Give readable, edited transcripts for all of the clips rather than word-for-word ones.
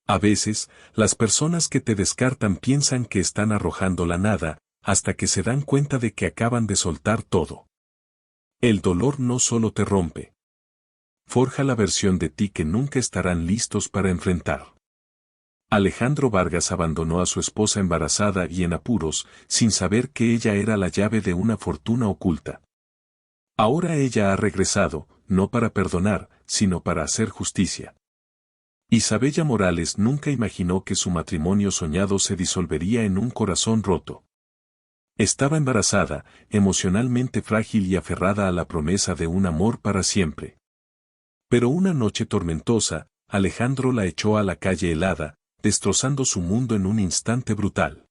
A veces, las personas que te descartan piensan que están arrojando la nada, hasta que se dan cuenta de que acaban de soltar todo. El dolor no solo te rompe. Forja la versión de ti que nunca estarán listos para enfrentar. Alejandro Vargas abandonó a su esposa embarazada y en apuros, sin saber que ella era la llave de una fortuna oculta. Ahora ella ha regresado, no para perdonar, sino para hacer justicia. Isabella Morales nunca imaginó que su matrimonio soñado se disolvería en un corazón roto. Estaba embarazada, emocionalmente frágil y aferrada a la promesa de un amor para siempre. Pero una noche tormentosa, Alejandro la echó a la calle helada, destrozando su mundo en un instante brutal.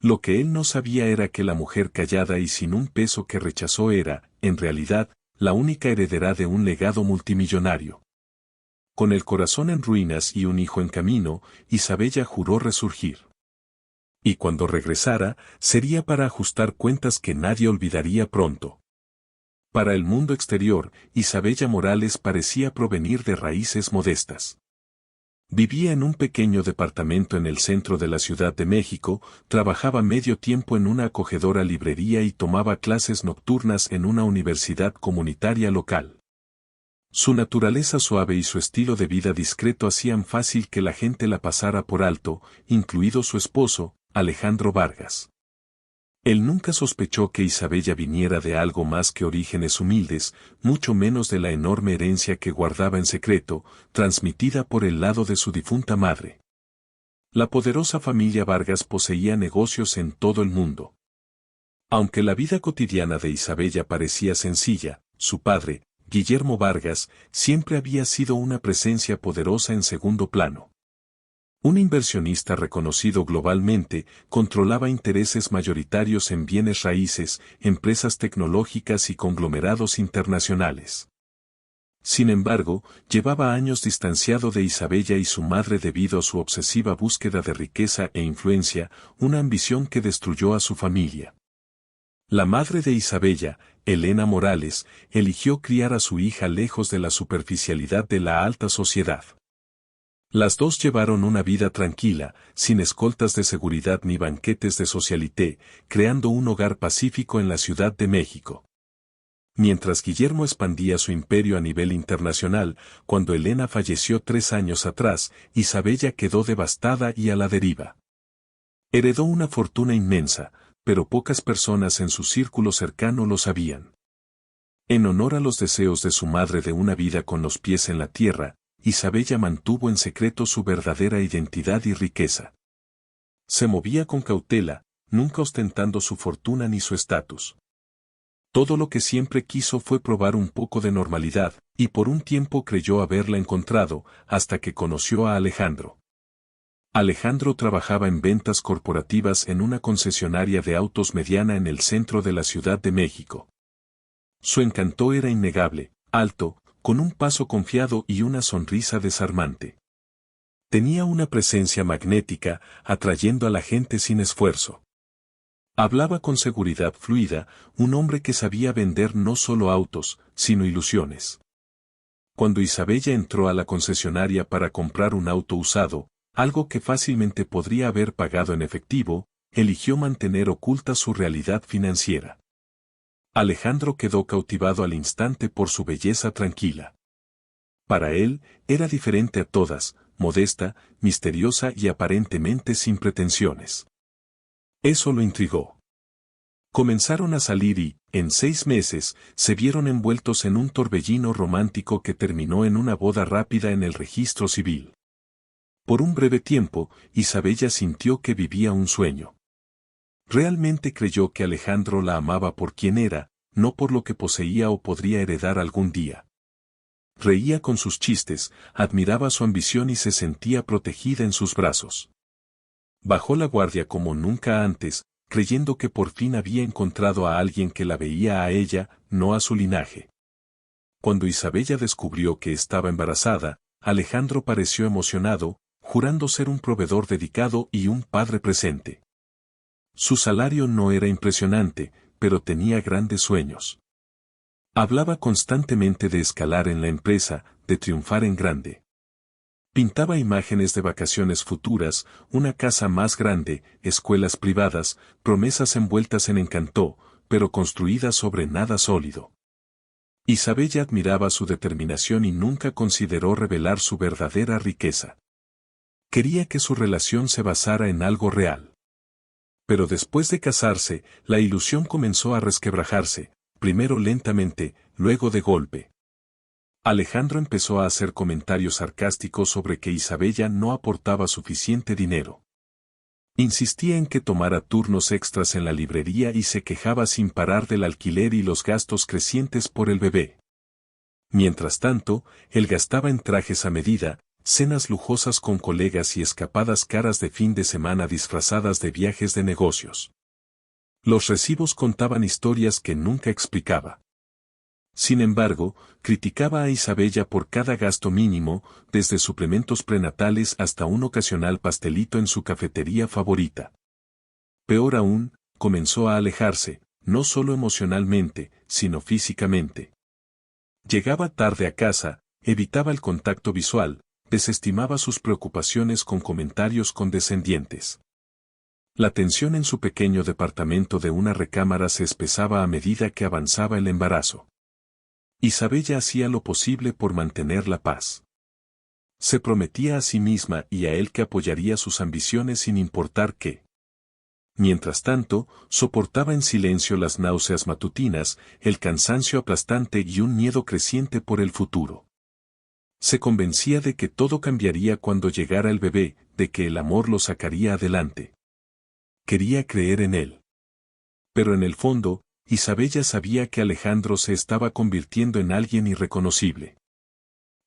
Lo que él no sabía era que la mujer callada y sin un peso que rechazó era, en realidad, la única heredera de un legado multimillonario. Con el corazón en ruinas y un hijo en camino, Isabella juró resurgir. Y cuando regresara, sería para ajustar cuentas que nadie olvidaría pronto. Para el mundo exterior, Isabella Morales parecía provenir de raíces modestas. Vivía en un pequeño departamento en el centro de la Ciudad de México, trabajaba medio tiempo en una acogedora librería y tomaba clases nocturnas en una universidad comunitaria local. Su naturaleza suave y su estilo de vida discreto hacían fácil que la gente la pasara por alto, incluido su esposo, Alejandro Vargas. Él nunca sospechó que Isabella viniera de algo más que orígenes humildes, mucho menos de la enorme herencia que guardaba en secreto, transmitida por el lado de su difunta madre. La poderosa familia Vargas poseía negocios en todo el mundo. Aunque la vida cotidiana de Isabella parecía sencilla, su padre, Guillermo Vargas, siempre había sido una presencia poderosa en segundo plano. Un inversionista reconocido globalmente, controlaba intereses mayoritarios en bienes raíces, empresas tecnológicas y conglomerados internacionales. Sin embargo, llevaba años distanciado de Isabella y su madre debido a su obsesiva búsqueda de riqueza e influencia, una ambición que destruyó a su familia. La madre de Isabella, Elena Morales, eligió criar a su hija lejos de la superficialidad de la alta sociedad. Las dos llevaron una vida tranquila, sin escoltas de seguridad ni banquetes de socialité, creando un hogar pacífico en la Ciudad de México. Mientras Guillermo expandía su imperio a nivel internacional, cuando Elena falleció 3 años atrás, Isabella quedó devastada y a la deriva. Heredó una fortuna inmensa, pero pocas personas en su círculo cercano lo sabían. En honor a los deseos de su madre de una vida con los pies en la tierra, Isabella mantuvo en secreto su verdadera identidad y riqueza. Se movía con cautela, nunca ostentando su fortuna ni su estatus. Todo lo que siempre quiso fue probar un poco de normalidad, y por un tiempo creyó haberla encontrado, hasta que conoció a Alejandro. Alejandro trabajaba en ventas corporativas en una concesionaria de autos mediana en el centro de la Ciudad de México. Su encanto era innegable, alto, con un paso confiado y una sonrisa desarmante. Tenía una presencia magnética, atrayendo a la gente sin esfuerzo. Hablaba con seguridad fluida, un hombre que sabía vender no solo autos, sino ilusiones. Cuando Isabella entró a la concesionaria para comprar un auto usado, algo que fácilmente podría haber pagado en efectivo, eligió mantener oculta su realidad financiera. Alejandro quedó cautivado al instante por su belleza tranquila. Para él, era diferente a todas, modesta, misteriosa y aparentemente sin pretensiones. Eso lo intrigó. Comenzaron a salir y, en 6 meses, se vieron envueltos en un torbellino romántico que terminó en una boda rápida en el registro civil. Por un breve tiempo, Isabella sintió que vivía un sueño. Realmente creyó que Alejandro la amaba por quien era, no por lo que poseía o podría heredar algún día. Reía con sus chistes, admiraba su ambición y se sentía protegida en sus brazos. Bajó la guardia como nunca antes, creyendo que por fin había encontrado a alguien que la veía a ella, no a su linaje. Cuando Isabella descubrió que estaba embarazada, Alejandro pareció emocionado, jurando ser un proveedor dedicado y un padre presente. Su salario no era impresionante, pero tenía grandes sueños. Hablaba constantemente de escalar en la empresa, de triunfar en grande. Pintaba imágenes de vacaciones futuras, una casa más grande, escuelas privadas, promesas envueltas en encanto, pero construidas sobre nada sólido. Isabella admiraba su determinación y nunca consideró revelar su verdadera riqueza. Quería que su relación se basara en algo real. Pero después de casarse, la ilusión comenzó a resquebrajarse, primero lentamente, luego de golpe. Alejandro empezó a hacer comentarios sarcásticos sobre que Isabella no aportaba suficiente dinero. Insistía en que tomara turnos extras en la librería y se quejaba sin parar del alquiler y los gastos crecientes por el bebé. Mientras tanto, él gastaba en trajes a medida, cenas lujosas con colegas y escapadas caras de fin de semana disfrazadas de viajes de negocios. Los recibos contaban historias que nunca explicaba. Sin embargo, criticaba a Isabella por cada gasto mínimo, desde suplementos prenatales hasta un ocasional pastelito en su cafetería favorita. Peor aún, comenzó a alejarse, no solo emocionalmente, sino físicamente. Llegaba tarde a casa, evitaba el contacto visual, desestimaba sus preocupaciones con comentarios condescendientes. La tensión en su pequeño departamento de una recámara se espesaba a medida que avanzaba el embarazo. Isabella hacía lo posible por mantener la paz. Se prometía a sí misma y a él que apoyaría sus ambiciones sin importar qué. Mientras tanto, soportaba en silencio las náuseas matutinas, el cansancio aplastante y un miedo creciente por el futuro. Se convencía de que todo cambiaría cuando llegara el bebé, de que el amor lo sacaría adelante. Quería creer en él. Pero en el fondo, Isabella sabía que Alejandro se estaba convirtiendo en alguien irreconocible.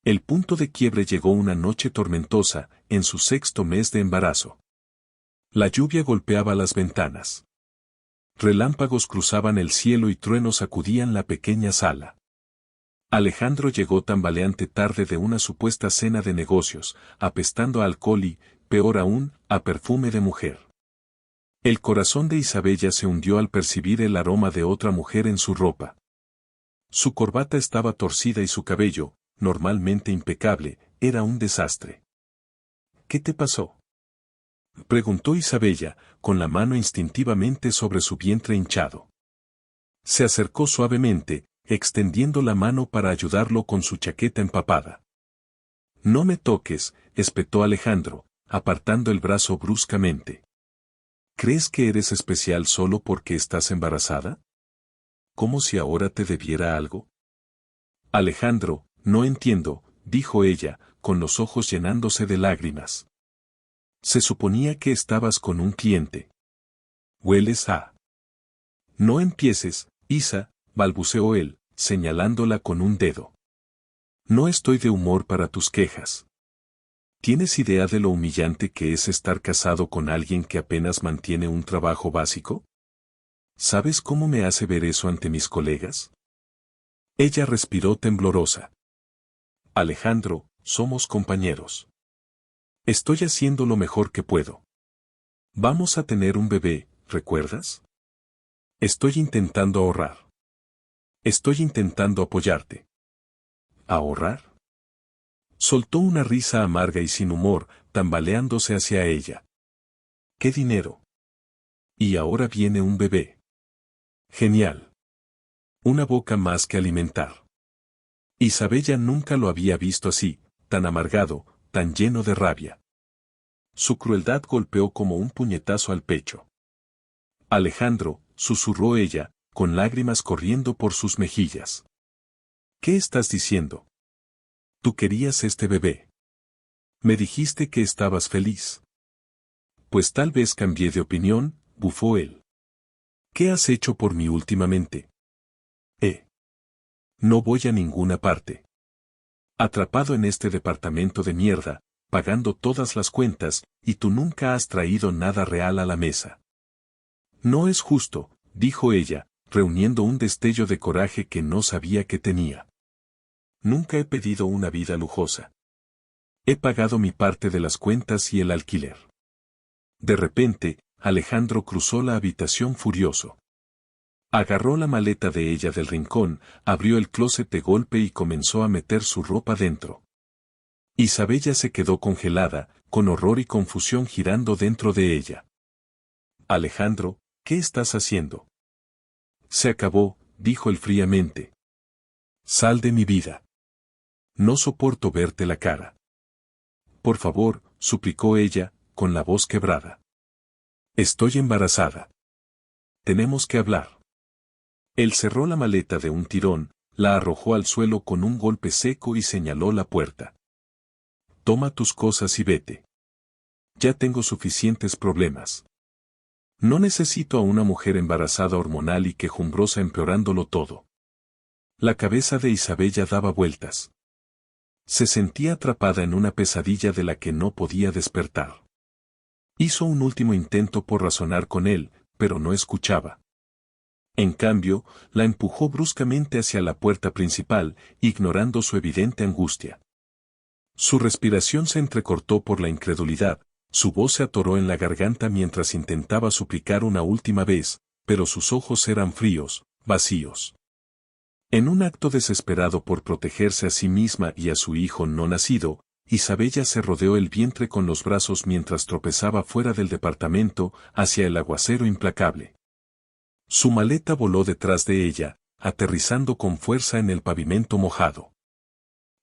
El punto de quiebre llegó una noche tormentosa, en su 6º mes de embarazo. La lluvia golpeaba las ventanas. Relámpagos cruzaban el cielo y truenos sacudían la pequeña sala. Alejandro llegó tambaleante tarde de una supuesta cena de negocios, apestando a alcohol y, peor aún, a perfume de mujer. El corazón de Isabella se hundió al percibir el aroma de otra mujer en su ropa. Su corbata estaba torcida y su cabello, normalmente impecable, era un desastre. ¿Qué te pasó?, preguntó Isabella, con la mano instintivamente sobre su vientre hinchado. Se acercó suavemente, extendiendo la mano para ayudarlo con su chaqueta empapada. No me toques, espetó Alejandro, apartando el brazo bruscamente. ¿Crees que eres especial solo porque estás embarazada? ¿Como si ahora te debiera algo? Alejandro, no entiendo, dijo ella, con los ojos llenándose de lágrimas. Se suponía que estabas con un cliente. Hueles a... No empieces, Isa, balbuceó él, señalándola con un dedo. No estoy de humor para tus quejas. ¿Tienes idea de lo humillante que es estar casado con alguien que apenas mantiene un trabajo básico? ¿Sabes cómo me hace ver eso ante mis colegas? Ella respiró temblorosa. Alejandro, somos compañeros. Estoy haciendo lo mejor que puedo. Vamos a tener un bebé, ¿recuerdas? Estoy intentando ahorrar. Estoy intentando apoyarte. ¿Ahorrar? Soltó una risa amarga y sin humor, tambaleándose hacia ella. ¿Qué dinero? Y ahora viene un bebé. Genial. Una boca más que alimentar. Isabella nunca lo había visto así, tan amargado, tan lleno de rabia. Su crueldad golpeó como un puñetazo al pecho. Alejandro, susurró ella, con lágrimas corriendo por sus mejillas. ¿Qué estás diciendo? Tú querías este bebé. Me dijiste que estabas feliz. Pues tal vez cambié de opinión, bufó él. ¿Qué has hecho por mí últimamente? No voy a ninguna parte. Atrapado en este departamento de mierda, pagando todas las cuentas, y tú nunca has traído nada real a la mesa. No es justo, dijo ella, reuniendo un destello de coraje que no sabía que tenía. Nunca he pedido una vida lujosa. He pagado mi parte de las cuentas y el alquiler. De repente, Alejandro cruzó la habitación furioso. Agarró la maleta de ella del rincón, abrió el closet de golpe y comenzó a meter su ropa dentro. Isabella se quedó congelada, con horror y confusión girando dentro de ella. Alejandro, ¿qué estás haciendo? Se acabó, dijo él fríamente. Sal de mi vida. No soporto verte la cara. Por favor, suplicó ella, con la voz quebrada. Estoy embarazada. Tenemos que hablar. Él cerró la maleta de un tirón, la arrojó al suelo con un golpe seco y señaló la puerta. Toma tus cosas y vete. Ya tengo suficientes problemas. No necesito a una mujer embarazada hormonal y quejumbrosa empeorándolo todo. La cabeza de Isabella daba vueltas. Se sentía atrapada en una pesadilla de la que no podía despertar. Hizo un último intento por razonar con él, pero no escuchaba. En cambio, la empujó bruscamente hacia la puerta principal, ignorando su evidente angustia. Su respiración se entrecortó por la incredulidad, su voz se atoró en la garganta mientras intentaba suplicar una última vez, pero sus ojos eran fríos, vacíos. En un acto desesperado por protegerse a sí misma y a su hijo no nacido, Isabella se rodeó el vientre con los brazos mientras tropezaba fuera del departamento, hacia el aguacero implacable. Su maleta voló detrás de ella, aterrizando con fuerza en el pavimento mojado.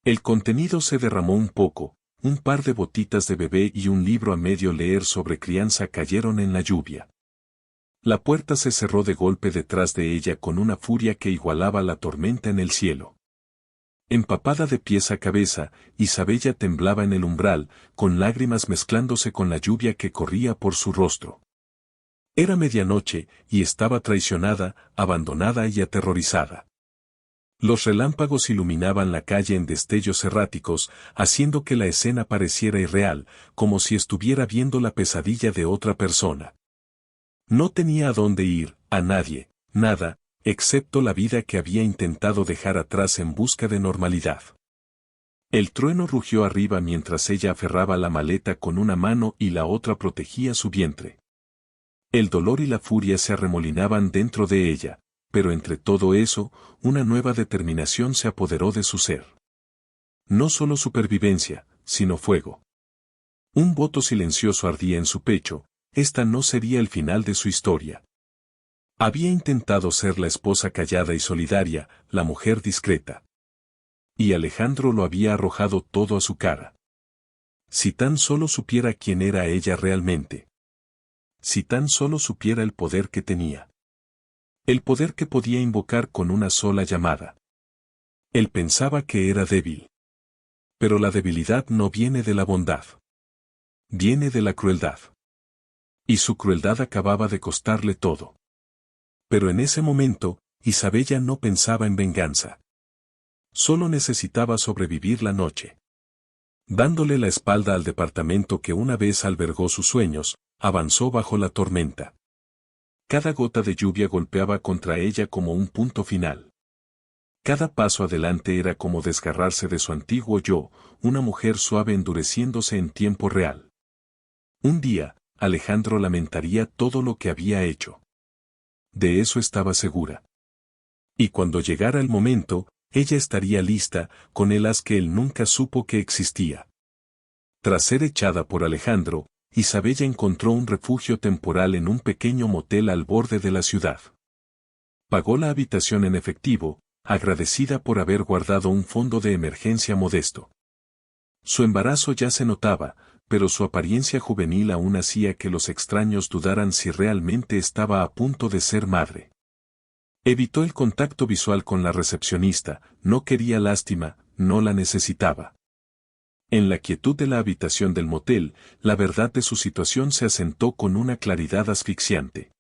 El contenido se derramó un poco, un par de botitas de bebé y un libro a medio leer sobre crianza cayeron en la lluvia. La puerta se cerró de golpe detrás de ella con una furia que igualaba la tormenta en el cielo. Empapada de pies a cabeza, Isabella temblaba en el umbral, con lágrimas mezclándose con la lluvia que corría por su rostro. Era medianoche, y estaba traicionada, abandonada y aterrorizada. Los relámpagos iluminaban la calle en destellos erráticos, haciendo que la escena pareciera irreal, como si estuviera viendo la pesadilla de otra persona. No tenía a dónde ir, a nadie, nada, excepto la vida que había intentado dejar atrás en busca de normalidad. El trueno rugió arriba mientras ella aferraba la maleta con una mano y la otra protegía su vientre. El dolor y la furia se arremolinaban dentro de ella, pero entre todo eso, una nueva determinación se apoderó de su ser. No solo supervivencia, sino fuego. Un voto silencioso ardía en su pecho, esta no sería el final de su historia. Había intentado ser la esposa callada y solidaria, la mujer discreta. Y Alejandro lo había arrojado todo a su cara. Si tan solo supiera quién era ella realmente. Si tan solo supiera el poder que tenía. El poder que podía invocar con una sola llamada. Él pensaba que era débil. Pero la debilidad no viene de la bondad. Viene de la crueldad. Y su crueldad acababa de costarle todo. Pero en ese momento, Isabella no pensaba en venganza. Solo necesitaba sobrevivir la noche. Dándole la espalda al departamento que una vez albergó sus sueños, avanzó bajo la tormenta. Cada gota de lluvia golpeaba contra ella como un punto final. Cada paso adelante era como desgarrarse de su antiguo yo, una mujer suave endureciéndose en tiempo real. Un día, Alejandro lamentaría todo lo que había hecho. De eso estaba segura. Y cuando llegara el momento, ella estaría lista, con el as que él nunca supo que existía. Tras ser echada por Alejandro, Isabella encontró un refugio temporal en un pequeño motel al borde de la ciudad. Pagó la habitación en efectivo, agradecida por haber guardado un fondo de emergencia modesto. Su embarazo ya se notaba, pero su apariencia juvenil aún hacía que los extraños dudaran si realmente estaba a punto de ser madre. Evitó el contacto visual con la recepcionista, no quería lástima, no la necesitaba. En la quietud de la habitación del motel, la verdad de su situación se asentó con una claridad asfixiante.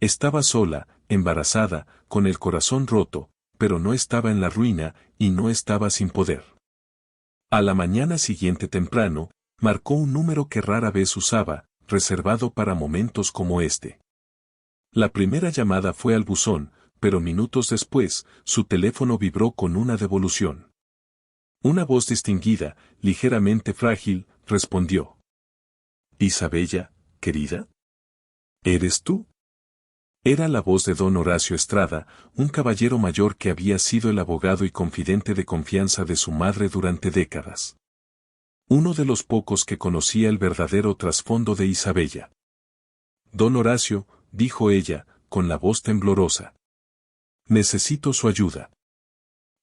Estaba sola, embarazada, con el corazón roto, pero no estaba en la ruina, y no estaba sin poder. A la mañana siguiente temprano, marcó un número que rara vez usaba, reservado para momentos como este. La primera llamada fue al buzón, pero minutos después, su teléfono vibró con una devolución. Una voz distinguida, ligeramente frágil, respondió. Isabella, querida. ¿Eres tú? Era la voz de don Horacio Estrada, un caballero mayor que había sido el abogado y confidente de confianza de su madre durante décadas. Uno de los pocos que conocía el verdadero trasfondo de Isabella. Don Horacio, dijo ella, con la voz temblorosa. Necesito su ayuda.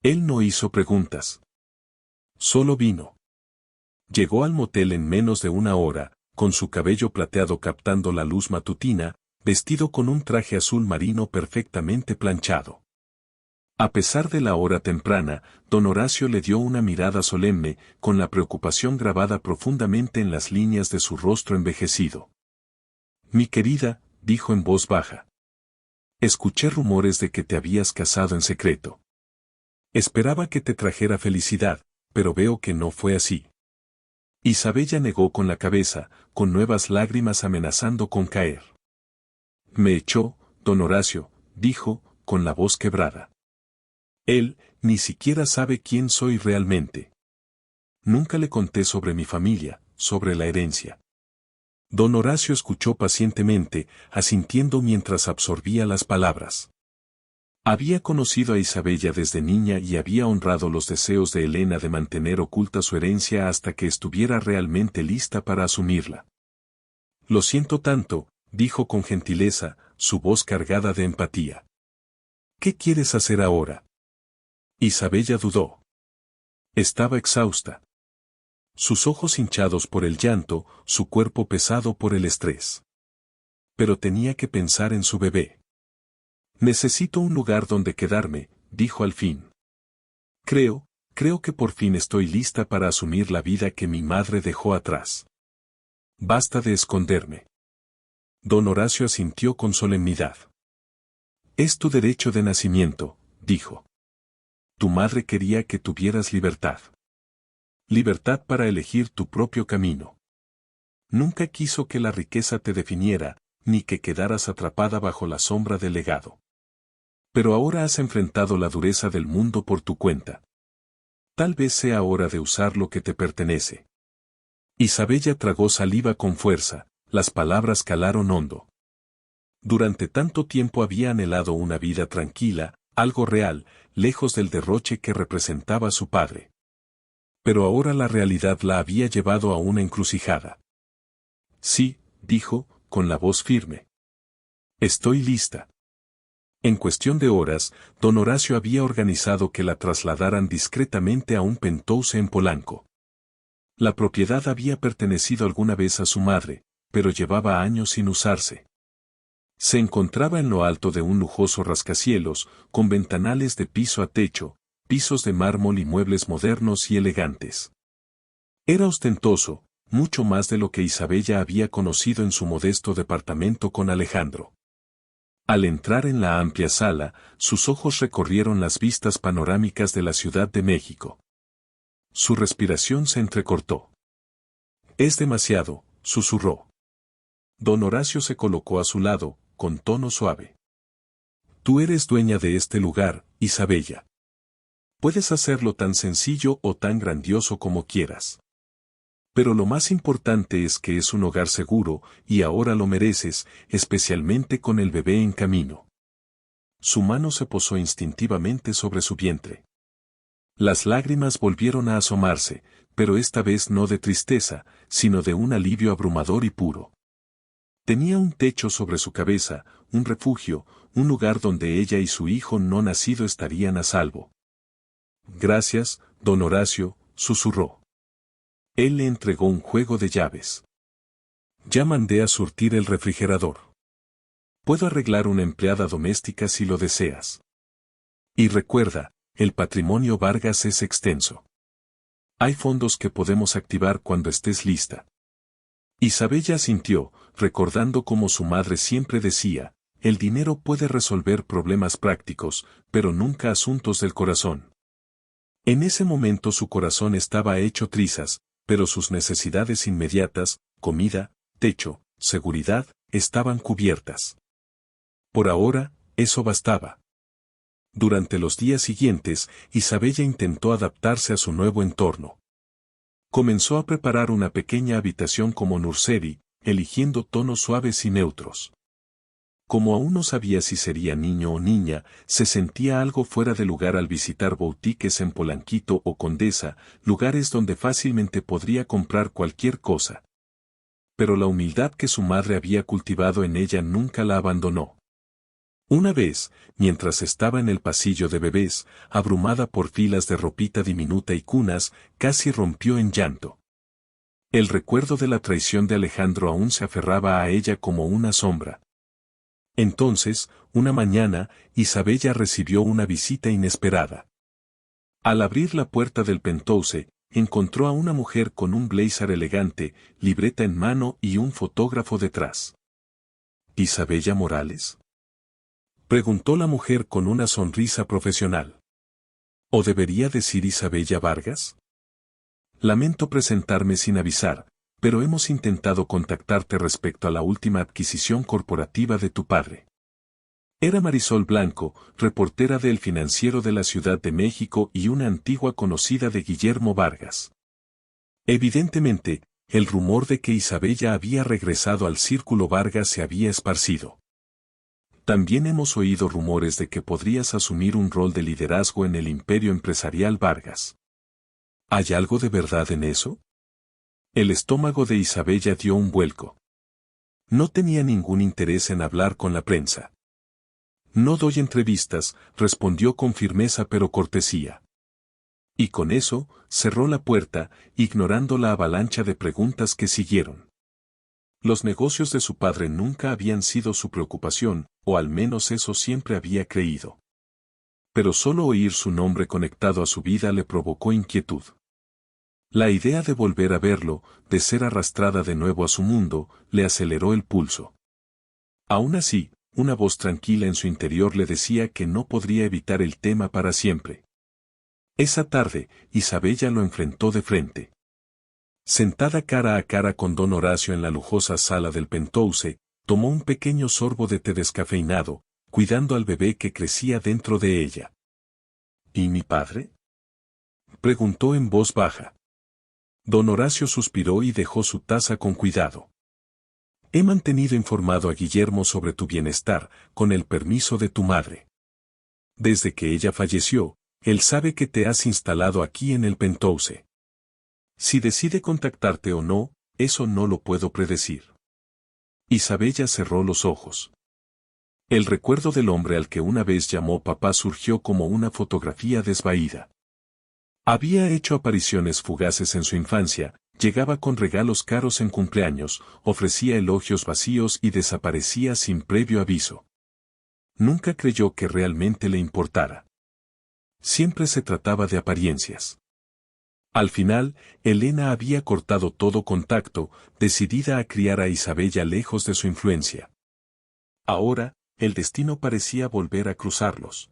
Él no hizo preguntas. Solo vino. Llegó al motel en menos de una hora, con su cabello plateado captando la luz matutina, vestido con un traje azul marino perfectamente planchado. A pesar de la hora temprana, don Horacio le dio una mirada solemne, con la preocupación grabada profundamente en las líneas de su rostro envejecido. Mi querida, dijo en voz baja. Escuché rumores de que te habías casado en secreto. Esperaba que te trajera felicidad, pero veo que no fue así. Isabella negó con la cabeza, con nuevas lágrimas amenazando con caer. Me echó, don Horacio, dijo, con la voz quebrada. Él, ni siquiera sabe quién soy realmente. Nunca le conté sobre mi familia, sobre la herencia. Don Horacio escuchó pacientemente, asintiendo mientras absorbía las palabras. Había conocido a Isabella desde niña y había honrado los deseos de Elena de mantener oculta su herencia hasta que estuviera realmente lista para asumirla. Lo siento tanto, dijo con gentileza, su voz cargada de empatía. ¿Qué quieres hacer ahora? Isabella dudó. Estaba exhausta. Sus ojos hinchados por el llanto, su cuerpo pesado por el estrés. Pero tenía que pensar en su bebé. Necesito un lugar donde quedarme, dijo al fin. Creo que por fin estoy lista para asumir la vida que mi madre dejó atrás. Basta de esconderme. Don Horacio asintió con solemnidad. Es tu derecho de nacimiento, dijo. Tu madre quería que tuvieras libertad. Libertad para elegir tu propio camino. Nunca quiso que la riqueza te definiera, ni que quedaras atrapada bajo la sombra del legado. Pero ahora has enfrentado la dureza del mundo por tu cuenta. Tal vez sea hora de usar lo que te pertenece. Isabella tragó saliva con fuerza, las palabras calaron hondo. Durante tanto tiempo había anhelado una vida tranquila, algo real, lejos del derroche que representaba su padre. Pero ahora la realidad la había llevado a una encrucijada. Sí, dijo, con la voz firme. Estoy lista. En cuestión de horas, don Horacio había organizado que la trasladaran discretamente a un penthouse en Polanco. La propiedad había pertenecido alguna vez a su madre, pero llevaba años sin usarse. Se encontraba en lo alto de un lujoso rascacielos, con ventanales de piso a techo, pisos de mármol y muebles modernos y elegantes. Era ostentoso, mucho más de lo que Isabella había conocido en su modesto departamento con Alejandro. Al entrar en la amplia sala, sus ojos recorrieron las vistas panorámicas de la Ciudad de México. Su respiración se entrecortó. Es demasiado, susurró. Don Horacio se colocó a su lado, con tono suave. Tú eres dueña de este lugar, Isabella. Puedes hacerlo tan sencillo o tan grandioso como quieras. Pero lo más importante es que es un hogar seguro, y ahora lo mereces, especialmente con el bebé en camino. Su mano se posó instintivamente sobre su vientre. Las lágrimas volvieron a asomarse, pero esta vez no de tristeza, sino de un alivio abrumador y puro. Tenía un techo sobre su cabeza, un refugio, un lugar donde ella y su hijo no nacido estarían a salvo. Gracias, don Horacio, susurró. Él le entregó un juego de llaves. Ya mandé a surtir el refrigerador. Puedo arreglar una empleada doméstica si lo deseas. Y recuerda, el patrimonio Vargas es extenso. Hay fondos que podemos activar cuando estés lista. Isabella asintió, recordando como su madre siempre decía, el dinero puede resolver problemas prácticos, pero nunca asuntos del corazón. En ese momento su corazón estaba hecho trizas, pero sus necesidades inmediatas, comida, techo, seguridad, estaban cubiertas. Por ahora, eso bastaba. Durante los días siguientes, Isabella intentó adaptarse a su nuevo entorno. Comenzó a preparar una pequeña habitación como nursery, eligiendo tonos suaves y neutros. Como aún no sabía si sería niño o niña, se sentía algo fuera de lugar al visitar boutiques en Polanquito o Condesa, lugares donde fácilmente podría comprar cualquier cosa. Pero la humildad que su madre había cultivado en ella nunca la abandonó. Una vez, mientras estaba en el pasillo de bebés, abrumada por filas de ropita diminuta y cunas, casi rompió en llanto. El recuerdo de la traición de Alejandro aún se aferraba a ella como una sombra. Entonces, una mañana, Isabella recibió una visita inesperada. Al abrir la puerta del penthouse, encontró a una mujer con un blazer elegante, libreta en mano y un fotógrafo detrás. ¿Isabella Morales?, preguntó la mujer con una sonrisa profesional. ¿O debería decir Isabella Vargas? Lamento presentarme sin avisar, pero hemos intentado contactarte respecto a la última adquisición corporativa de tu padre. Era Marisol Blanco, reportera de El Financiero de la Ciudad de México y una antigua conocida de Guillermo Vargas. Evidentemente, el rumor de que Isabella había regresado al Círculo Vargas se había esparcido. También hemos oído rumores de que podrías asumir un rol de liderazgo en el imperio empresarial Vargas. ¿Hay algo de verdad en eso? El estómago de Isabella dio un vuelco. No tenía ningún interés en hablar con la prensa. No doy entrevistas, respondió con firmeza pero cortesía. Y con eso, cerró la puerta, ignorando la avalancha de preguntas que siguieron. Los negocios de su padre nunca habían sido su preocupación, o al menos eso siempre había creído. Pero solo oír su nombre conectado a su vida le provocó inquietud. La idea de volver a verlo, de ser arrastrada de nuevo a su mundo, le aceleró el pulso. Aún así, una voz tranquila en su interior le decía que no podría evitar el tema para siempre. Esa tarde, Isabella lo enfrentó de frente. Sentada cara a cara con don Horacio en la lujosa sala del penthouse, tomó un pequeño sorbo de té descafeinado, cuidando al bebé que crecía dentro de ella. ¿Y mi padre?, preguntó en voz baja. Don Horacio suspiró y dejó su taza con cuidado. He mantenido informado a Guillermo sobre tu bienestar, con el permiso de tu madre. Desde que ella falleció, él sabe que te has instalado aquí en el penthouse. Si decide contactarte o no, eso no lo puedo predecir. Isabella cerró los ojos. El recuerdo del hombre al que una vez llamó papá surgió como una fotografía desvaída. Había hecho apariciones fugaces en su infancia, llegaba con regalos caros en cumpleaños, ofrecía elogios vacíos y desaparecía sin previo aviso. Nunca creyó que realmente le importara. Siempre se trataba de apariencias. Al final, Elena había cortado todo contacto, decidida a criar a Isabella lejos de su influencia. Ahora, el destino parecía volver a cruzarlos.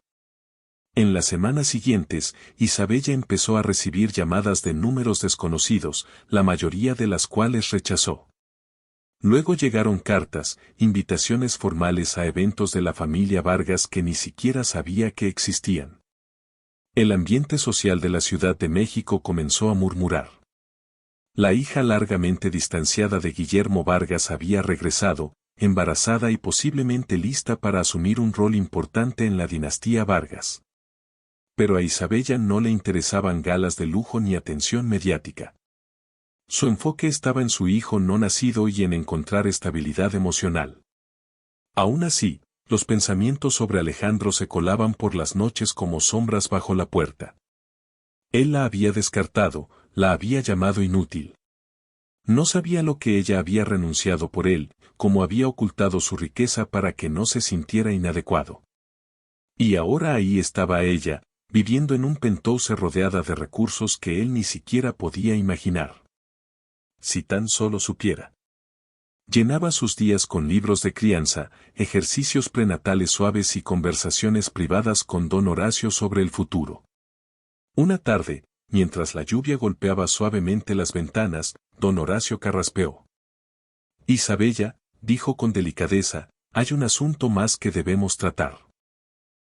En las semanas siguientes, Isabella empezó a recibir llamadas de números desconocidos, la mayoría de las cuales rechazó. Luego llegaron cartas, invitaciones formales a eventos de la familia Vargas que ni siquiera sabía que existían. El ambiente social de la Ciudad de México comenzó a murmurar. La hija largamente distanciada de Guillermo Vargas había regresado, embarazada y posiblemente lista para asumir un rol importante en la dinastía Vargas. Pero a Isabella no le interesaban galas de lujo ni atención mediática. Su enfoque estaba en su hijo no nacido y en encontrar estabilidad emocional. Aún así, los pensamientos sobre Alejandro se colaban por las noches como sombras bajo la puerta. Él la había descartado, la había llamado inútil. No sabía lo que ella había renunciado por él, cómo había ocultado su riqueza para que no se sintiera inadecuado. Y ahora ahí estaba ella, viviendo en un penthouse rodeada de recursos que él ni siquiera podía imaginar. Si tan solo supiera. Llenaba sus días con libros de crianza, ejercicios prenatales suaves y conversaciones privadas con don Horacio sobre el futuro. Una tarde, mientras la lluvia golpeaba suavemente las ventanas, don Horacio carraspeó. Isabella, dijo con delicadeza, hay un asunto más que debemos tratar.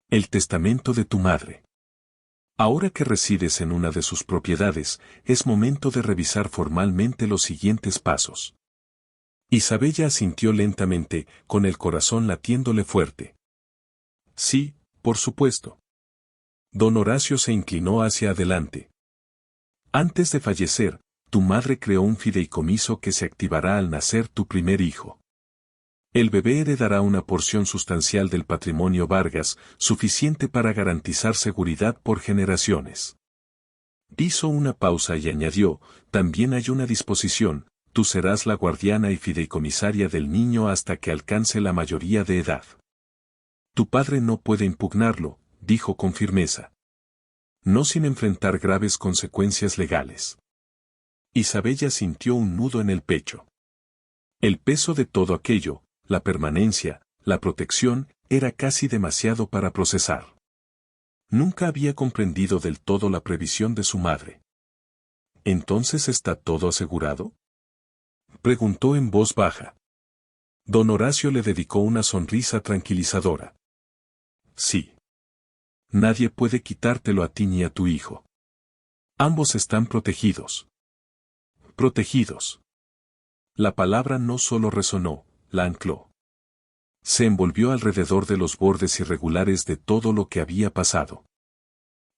El testamento de tu madre. Ahora que resides en una de sus propiedades, es momento de revisar formalmente los siguientes pasos. Isabella asintió lentamente, con el corazón latiéndole fuerte. Sí, por supuesto. Don Horacio se inclinó hacia adelante. Antes de fallecer, tu madre creó un fideicomiso que se activará al nacer tu primer hijo. El bebé heredará una porción sustancial del patrimonio Vargas, suficiente para garantizar seguridad por generaciones. Hizo una pausa y añadió, también hay una disposición, tú serás la guardiana y fideicomisaria del niño hasta que alcance la mayoría de edad. Tu padre no puede impugnarlo, dijo con firmeza. No sin enfrentar graves consecuencias legales. Isabella sintió un nudo en el pecho. El peso de todo aquello, la permanencia, la protección, era casi demasiado para procesar. Nunca había comprendido del todo la previsión de su madre. ¿Entonces está todo asegurado?, preguntó en voz baja. Don Horacio le dedicó una sonrisa tranquilizadora. Sí. Nadie puede quitártelo a ti ni a tu hijo. Ambos están protegidos. Protegidos. La palabra no solo resonó, la ancló. Se envolvió alrededor de los bordes irregulares de todo lo que había pasado.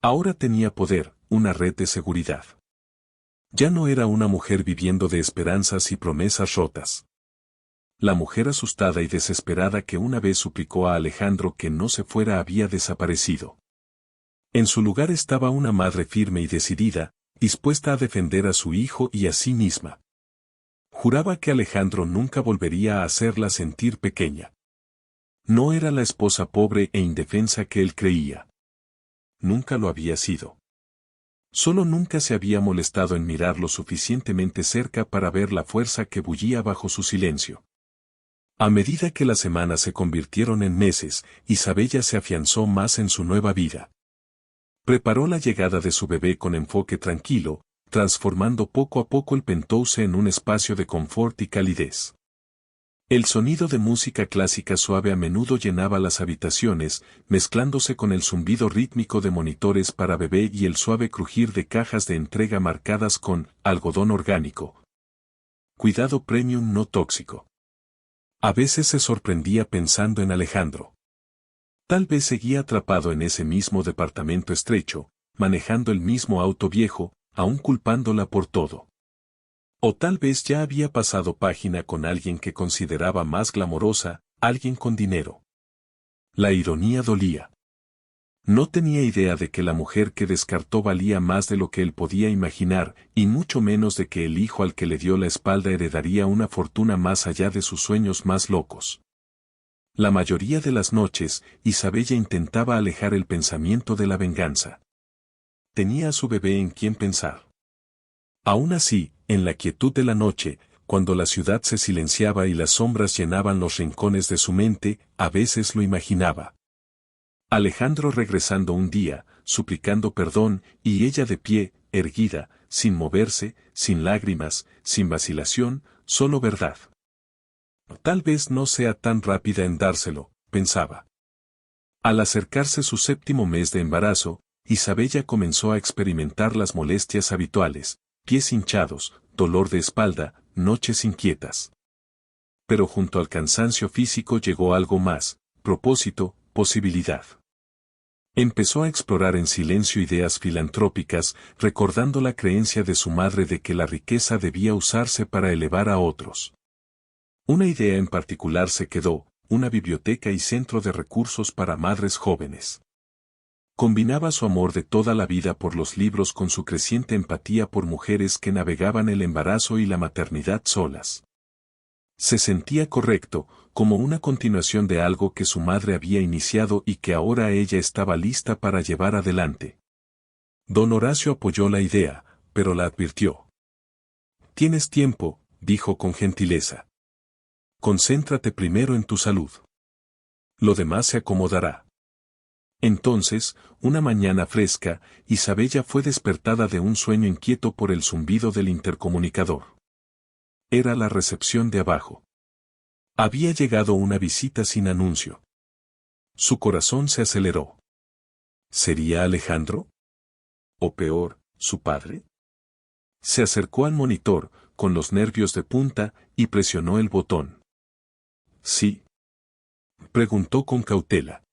Ahora tenía poder, una red de seguridad. Ya no era una mujer viviendo de esperanzas y promesas rotas. La mujer asustada y desesperada que una vez suplicó a Alejandro que no se fuera había desaparecido. En su lugar estaba una madre firme y decidida, dispuesta a defender a su hijo y a sí misma. Juraba que Alejandro nunca volvería a hacerla sentir pequeña. No era la esposa pobre e indefensa que él creía. Nunca lo había sido. Solo nunca se había molestado en mirar lo suficientemente cerca para ver la fuerza que bullía bajo su silencio. A medida que las semanas se convirtieron en meses, Isabella se afianzó más en su nueva vida. Preparó la llegada de su bebé con enfoque tranquilo, transformando poco a poco el penthouse en un espacio de confort y calidez. El sonido de música clásica suave a menudo llenaba las habitaciones, mezclándose con el zumbido rítmico de monitores para bebé y el suave crujir de cajas de entrega marcadas con algodón orgánico. Cuidado premium no tóxico. A veces se sorprendía pensando en Alejandro. Tal vez seguía atrapado en ese mismo departamento estrecho, manejando el mismo auto viejo, aún culpándola por todo. O tal vez ya había pasado página con alguien que consideraba más glamorosa, alguien con dinero. La ironía dolía. No tenía idea de que la mujer que descartó valía más de lo que él podía imaginar, y mucho menos de que el hijo al que le dio la espalda heredaría una fortuna más allá de sus sueños más locos. La mayoría de las noches, Isabella intentaba alejar el pensamiento de la venganza. Tenía a su bebé en quien pensar. Aún así, en la quietud de la noche, cuando la ciudad se silenciaba y las sombras llenaban los rincones de su mente, a veces lo imaginaba. Alejandro regresando un día, suplicando perdón, y ella de pie, erguida, sin moverse, sin lágrimas, sin vacilación, solo verdad. Tal vez no sea tan rápida en dárselo, pensaba. Al acercarse su 7º mes de embarazo, Isabella comenzó a experimentar las molestias habituales, pies hinchados, dolor de espalda, noches inquietas. Pero junto al cansancio físico llegó algo más, propósito, posibilidad. Empezó a explorar en silencio ideas filantrópicas, recordando la creencia de su madre de que la riqueza debía usarse para elevar a otros. Una idea en particular se quedó, una biblioteca y centro de recursos para madres jóvenes. Combinaba su amor de toda la vida por los libros con su creciente empatía por mujeres que navegaban el embarazo y la maternidad solas. Se sentía correcto, como una continuación de algo que su madre había iniciado y que ahora ella estaba lista para llevar adelante. Don Horacio apoyó la idea, pero la advirtió. «Tienes tiempo», dijo con gentileza. «Concéntrate primero en tu salud. Lo demás se acomodará». Entonces, una mañana fresca, Isabella fue despertada de un sueño inquieto por el zumbido del intercomunicador. Era la recepción de abajo. Había llegado una visita sin anuncio. Su corazón se aceleró. ¿Sería Alejandro? ¿O peor, su padre? Se acercó al monitor, con los nervios de punta, y presionó el botón. ¿Sí? Preguntó con cautela.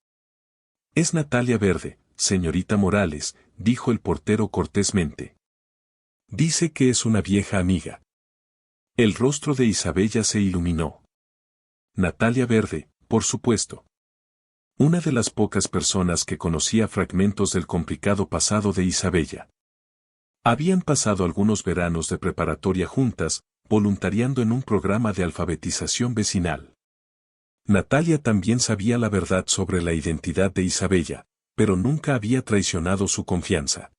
Es Natalia Verde, señorita Morales, dijo el portero cortésmente. Dice que es una vieja amiga. El rostro de Isabella se iluminó. Natalia Verde, por supuesto. Una de las pocas personas que conocía fragmentos del complicado pasado de Isabella. Habían pasado algunos veranos de preparatoria juntas, voluntariando en un programa de alfabetización vecinal. Natalia también sabía la verdad sobre la identidad de Isabella, pero nunca había traicionado su confianza.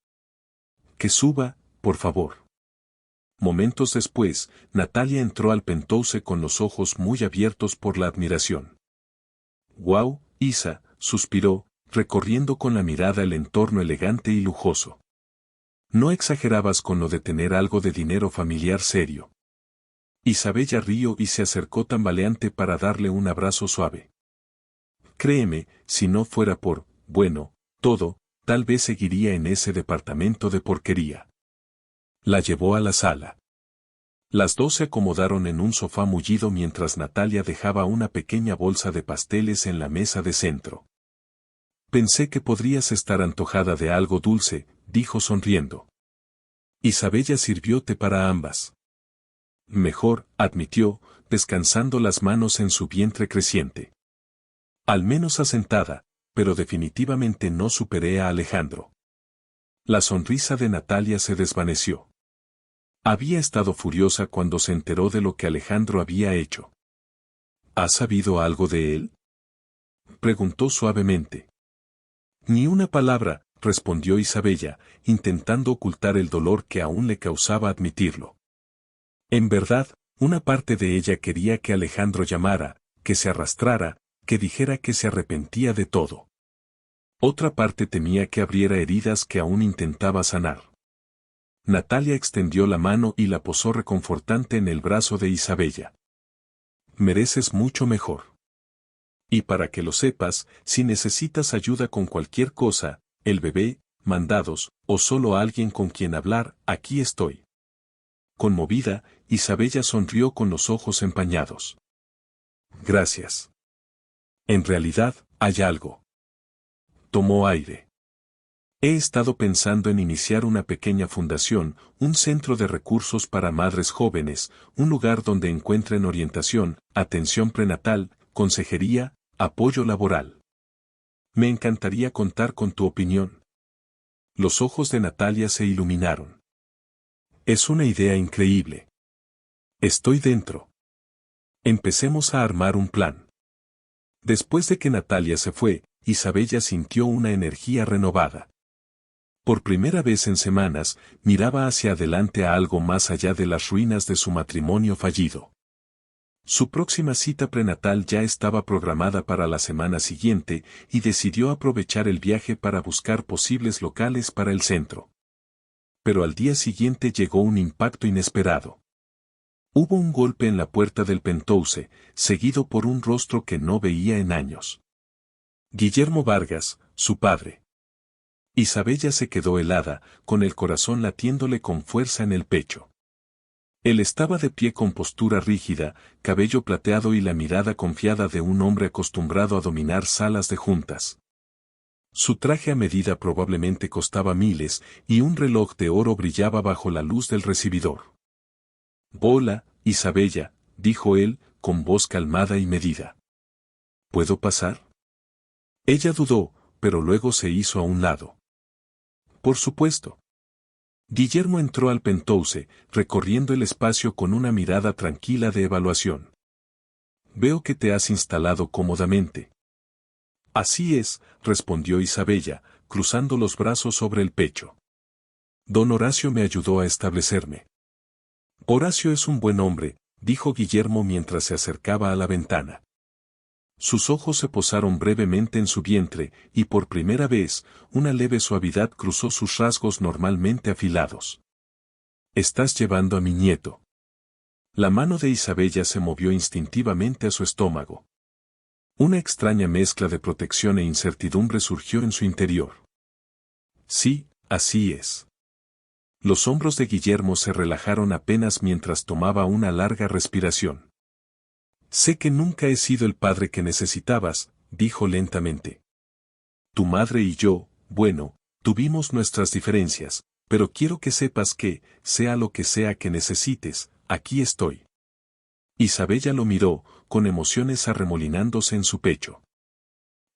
Que suba, por favor. Momentos después, Natalia entró al Penthouse con los ojos muy abiertos por la admiración. «Guau, Isa», suspiró, recorriendo con la mirada el entorno elegante y lujoso. No exagerabas con lo de tener algo de dinero familiar serio. Isabella rió y se acercó tambaleante para darle un abrazo suave. Créeme, si no fuera por, bueno, todo, tal vez seguiría en ese departamento de porquería. La llevó a la sala. Las dos se acomodaron en un sofá mullido mientras Natalia dejaba una pequeña bolsa de pasteles en la mesa de centro. Pensé que podrías estar antojada de algo dulce, dijo sonriendo. Isabella sirvió té para ambas. Mejor, admitió, descansando las manos en su vientre creciente. Al menos asentada, pero definitivamente no superé a Alejandro. La sonrisa de Natalia se desvaneció. Había estado furiosa cuando se enteró de lo que Alejandro había hecho. ¿Has sabido algo de él?, preguntó suavemente. Ni una palabra, respondió Isabella, intentando ocultar el dolor que aún le causaba admitirlo. En verdad, una parte de ella quería que Alejandro llamara, que se arrastrara, que dijera que se arrepentía de todo. Otra parte temía que abriera heridas que aún intentaba sanar. Natalia extendió la mano y la posó reconfortante en el brazo de Isabella. Mereces mucho mejor. Y para que lo sepas, si necesitas ayuda con cualquier cosa, el bebé, mandados, o solo alguien con quien hablar, aquí estoy. Conmovida, Isabella sonrió con los ojos empañados. Gracias. En realidad, hay algo. Tomó aire. He estado pensando en iniciar una pequeña fundación, un centro de recursos para madres jóvenes, un lugar donde encuentren orientación, atención prenatal, consejería, apoyo laboral. Me encantaría contar con tu opinión. Los ojos de Natalia se iluminaron. Es una idea increíble. Estoy dentro. Empecemos a armar un plan. Después de que Natalia se fue, Isabella sintió una energía renovada. Por primera vez en semanas, miraba hacia adelante a algo más allá de las ruinas de su matrimonio fallido. Su próxima cita prenatal ya estaba programada para la semana siguiente y decidió aprovechar el viaje para buscar posibles locales para el centro. Pero al día siguiente llegó un impacto inesperado. Hubo un golpe en la puerta del Penthouse, seguido por un rostro que no veía en años. Guillermo Vargas, su padre. Isabella se quedó helada, con el corazón latiéndole con fuerza en el pecho. Él estaba de pie con postura rígida, cabello plateado y la mirada confiada de un hombre acostumbrado a dominar salas de juntas. Su traje a medida probablemente costaba miles, y un reloj de oro brillaba bajo la luz del recibidor. «Hola, Isabella», dijo él, con voz calmada y medida. «¿Puedo pasar?». Ella dudó, pero luego se hizo a un lado. Por supuesto. Guillermo entró al Penthouse, recorriendo el espacio con una mirada tranquila de evaluación. Veo que te has instalado cómodamente. Así es, respondió Isabella, cruzando los brazos sobre el pecho. Don Horacio me ayudó a establecerme. Horacio es un buen hombre, dijo Guillermo mientras se acercaba a la ventana. Sus ojos se posaron brevemente en su vientre, y por primera vez, una leve suavidad cruzó sus rasgos normalmente afilados. «Estás llevando a mi nieto». La mano de Isabella se movió instintivamente a su estómago. Una extraña mezcla de protección e incertidumbre surgió en su interior. «Sí, así es». Los hombros de Guillermo se relajaron apenas mientras tomaba una larga respiración. Sé que nunca he sido el padre que necesitabas, dijo lentamente. Tu madre y yo, bueno, tuvimos nuestras diferencias, pero quiero que sepas que, sea lo que sea que necesites, aquí estoy. Isabella lo miró, con emociones arremolinándose en su pecho.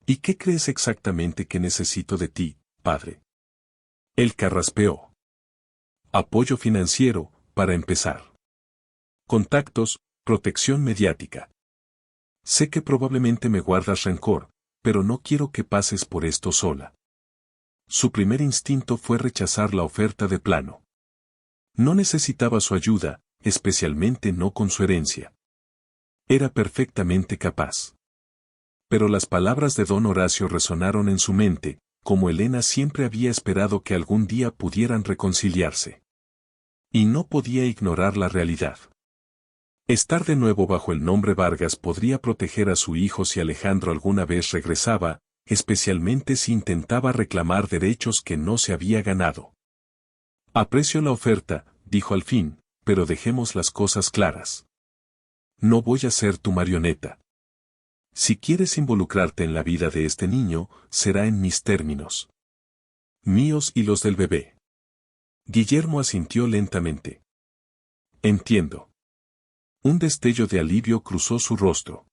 ¿Y qué crees exactamente que necesito de ti, padre? Él carraspeó. Apoyo financiero, para empezar. Contactos, protección mediática. Sé que probablemente me guardas rencor, pero no quiero que pases por esto sola. Su primer instinto fue rechazar la oferta de plano. No necesitaba su ayuda, especialmente no con su herencia. Era perfectamente capaz. Pero las palabras de don Horacio resonaron en su mente, como Elena siempre había esperado que algún día pudieran reconciliarse. Y no podía ignorar la realidad. Estar de nuevo bajo el nombre Vargas podría proteger a su hijo si Alejandro alguna vez regresaba, especialmente si intentaba reclamar derechos que no se había ganado. Aprecio la oferta, dijo al fin, pero dejemos las cosas claras. No voy a ser tu marioneta. Si quieres involucrarte en la vida de este niño, será en mis términos. Míos y los del bebé. Guillermo asintió lentamente. Entiendo. Un destello de alivio cruzó su rostro.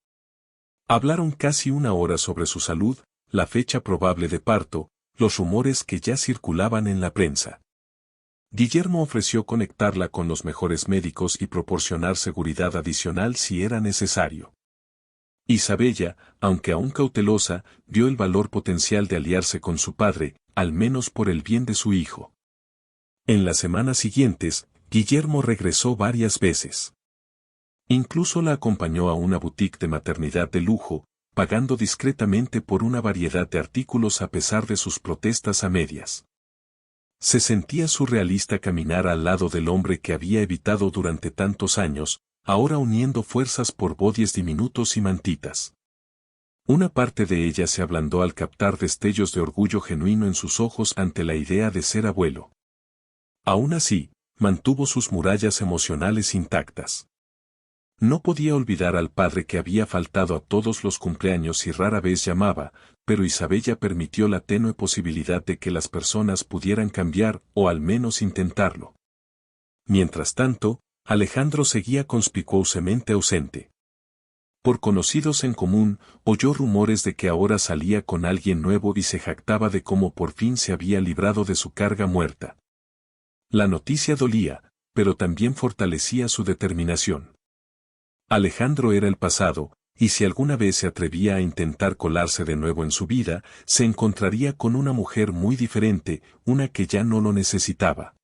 Hablaron casi una hora sobre su salud, la fecha probable de parto, los rumores que ya circulaban en la prensa. Guillermo ofreció conectarla con los mejores médicos y proporcionar seguridad adicional si era necesario. Isabella, aunque aún cautelosa, vio el valor potencial de aliarse con su padre, al menos por el bien de su hijo. En las semanas siguientes, Guillermo regresó varias veces. Incluso la acompañó a una boutique de maternidad de lujo, pagando discretamente por una variedad de artículos a pesar de sus protestas a medias. Se sentía surrealista caminar al lado del hombre que había evitado durante tantos años, ahora uniendo fuerzas por bodies diminutos y mantitas. Una parte de ella se ablandó al captar destellos de orgullo genuino en sus ojos ante la idea de ser abuelo. Aún así, mantuvo sus murallas emocionales intactas. No podía olvidar al padre que había faltado a todos los cumpleaños y rara vez llamaba, pero Isabella permitió la tenue posibilidad de que las personas pudieran cambiar o al menos intentarlo. Mientras tanto, Alejandro seguía conspicuosamente ausente. Por conocidos en común, oyó rumores de que ahora salía con alguien nuevo y se jactaba de cómo por fin se había librado de su carga muerta. La noticia dolía, pero también fortalecía su determinación. Alejandro era el pasado, y si alguna vez se atrevía a intentar colarse de nuevo en su vida, se encontraría con una mujer muy diferente, una que ya no lo necesitaba.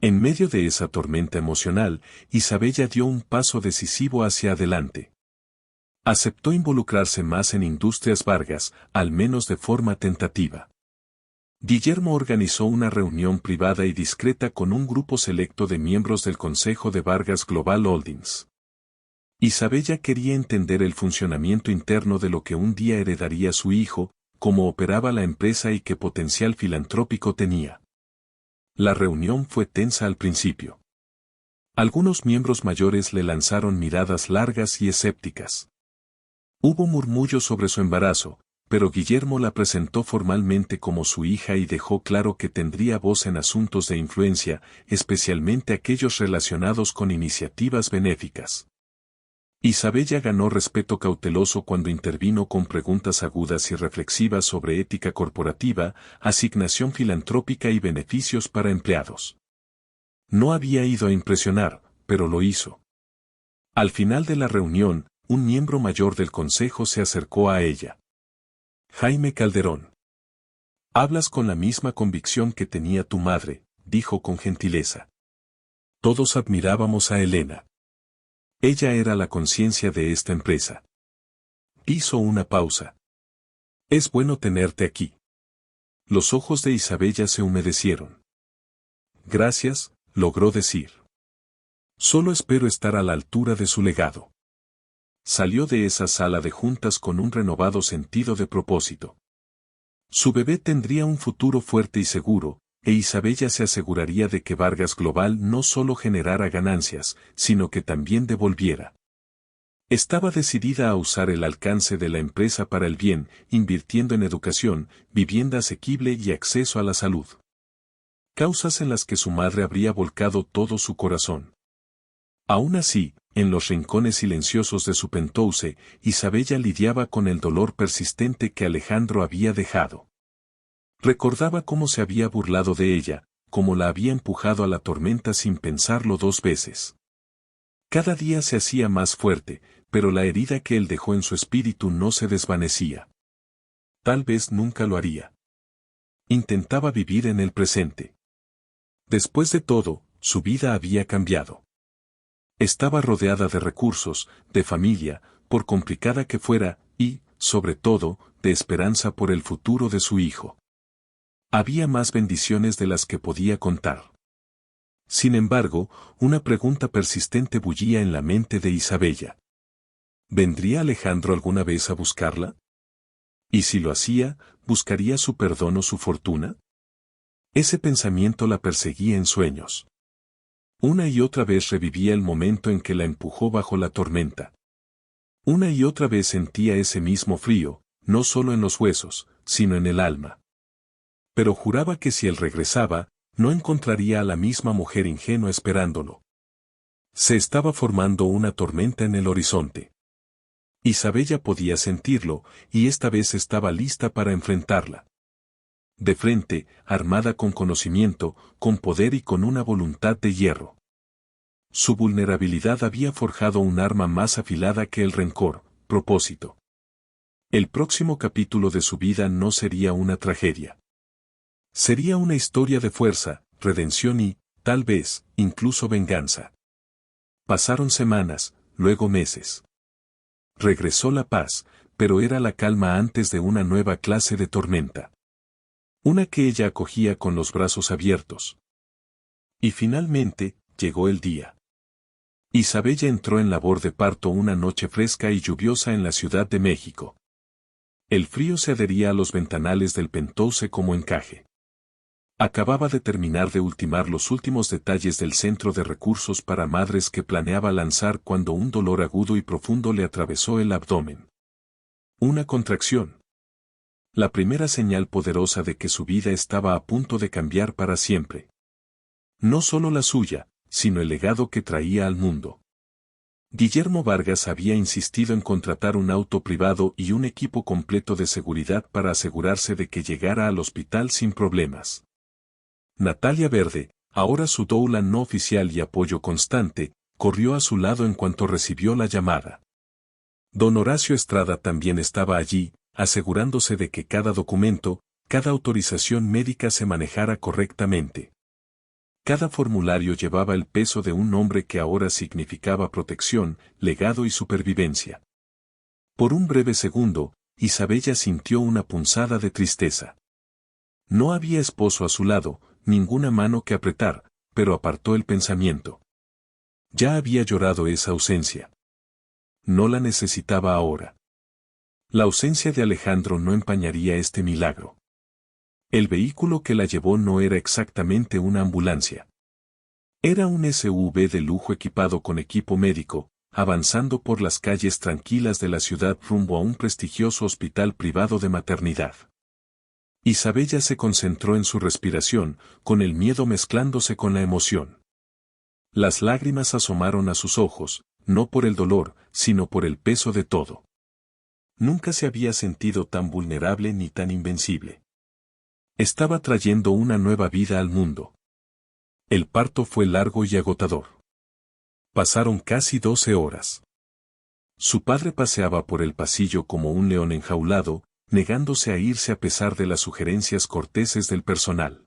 En medio de esa tormenta emocional, Isabella dio un paso decisivo hacia adelante. Aceptó involucrarse más en Industrias Vargas, al menos de forma tentativa. Guillermo organizó una reunión privada y discreta con un grupo selecto de miembros del Consejo de Vargas Global Holdings. Isabella quería entender el funcionamiento interno de lo que un día heredaría su hijo, cómo operaba la empresa y qué potencial filantrópico tenía. La reunión fue tensa al principio. Algunos miembros mayores le lanzaron miradas largas y escépticas. Hubo murmullos sobre su embarazo, pero Guillermo la presentó formalmente como su hija y dejó claro que tendría voz en asuntos de influencia, especialmente aquellos relacionados con iniciativas benéficas. Isabella ganó respeto cauteloso cuando intervino con preguntas agudas y reflexivas sobre ética corporativa, asignación filantrópica y beneficios para empleados. No había ido a impresionar, pero lo hizo. Al final de la reunión, un miembro mayor del consejo se acercó a ella. Jaime Calderón. Hablas con la misma convicción que tenía tu madre, dijo con gentileza. Todos admirábamos a Elena. Ella era la conciencia de esta empresa. Hizo una pausa. Es bueno tenerte aquí. Los ojos de Isabella se humedecieron. Gracias, logró decir. Solo espero estar a la altura de su legado. Salió de esa sala de juntas con un renovado sentido de propósito. Su bebé tendría un futuro fuerte y seguro, e Isabella se aseguraría de que Vargas Global no solo generara ganancias, sino que también devolviera. Estaba decidida a usar el alcance de la empresa para el bien, invirtiendo en educación, vivienda asequible y acceso a la salud. Causas en las que su madre habría volcado todo su corazón. Aún así, en los rincones silenciosos de su penthouse, Isabella lidiaba con el dolor persistente que Alejandro había dejado. Recordaba cómo se había burlado de ella, cómo la había empujado a la tormenta sin pensarlo dos veces. Cada día se hacía más fuerte, pero la herida que él dejó en su espíritu no se desvanecía. Tal vez nunca lo haría. Intentaba vivir en el presente. Después de todo, su vida había cambiado. Estaba rodeada de recursos, de familia, por complicada que fuera, y, sobre todo, de esperanza por el futuro de su hijo. Había más bendiciones de las que podía contar. Sin embargo, una pregunta persistente bullía en la mente de Isabella. ¿Vendría Alejandro alguna vez a buscarla? ¿Y si lo hacía, buscaría su perdón o su fortuna? Ese pensamiento la perseguía en sueños. Una y otra vez revivía el momento en que la empujó bajo la tormenta. Una y otra vez sentía ese mismo frío, no solo en los huesos, sino en el alma. Pero juraba que si él regresaba, no encontraría a la misma mujer ingenua esperándolo. Se estaba formando una tormenta en el horizonte. Isabella podía sentirlo, y esta vez estaba lista para enfrentarla. De frente, armada con conocimiento, con poder y con una voluntad de hierro. Su vulnerabilidad había forjado un arma más afilada que el rencor, propósito. El próximo capítulo de su vida no sería una tragedia. Sería una historia de fuerza, redención y, tal vez, incluso venganza. Pasaron semanas, luego meses. Regresó la paz, pero era la calma antes de una nueva clase de tormenta. Una que ella acogía con los brazos abiertos. Y finalmente, llegó el día. Isabella entró en labor de parto una noche fresca y lluviosa en la Ciudad de México. El frío se adhería a los ventanales del penthouse como encaje. Acababa de terminar de ultimar los últimos detalles del centro de recursos para madres que planeaba lanzar cuando un dolor agudo y profundo le atravesó el abdomen. Una contracción. La primera señal poderosa de que su vida estaba a punto de cambiar para siempre. No solo la suya, sino el legado que traía al mundo. Guillermo Vargas había insistido en contratar un auto privado y un equipo completo de seguridad para asegurarse de que llegara al hospital sin problemas. Natalia Verde, ahora su doula no oficial y apoyo constante, corrió a su lado en cuanto recibió la llamada. Don Horacio Estrada también estaba allí, asegurándose de que cada documento, cada autorización médica se manejara correctamente. Cada formulario llevaba el peso de un nombre que ahora significaba protección, legado y supervivencia. Por un breve segundo, Isabella sintió una punzada de tristeza. No había esposo a su lado, ninguna mano que apretar, pero apartó el pensamiento. Ya había llorado esa ausencia. No la necesitaba ahora. La ausencia de Alejandro no empañaría este milagro. El vehículo que la llevó no era exactamente una ambulancia. Era un SUV de lujo equipado con equipo médico, avanzando por las calles tranquilas de la ciudad rumbo a un prestigioso hospital privado de maternidad. Isabella se concentró en su respiración, con el miedo mezclándose con la emoción. Las lágrimas asomaron a sus ojos, no por el dolor, sino por el peso de todo. Nunca se había sentido tan vulnerable ni tan invencible. Estaba trayendo una nueva vida al mundo. El parto fue largo y agotador. Pasaron casi 12 horas. Su padre paseaba por el pasillo como un león enjaulado, negándose a irse a pesar de las sugerencias corteses del personal.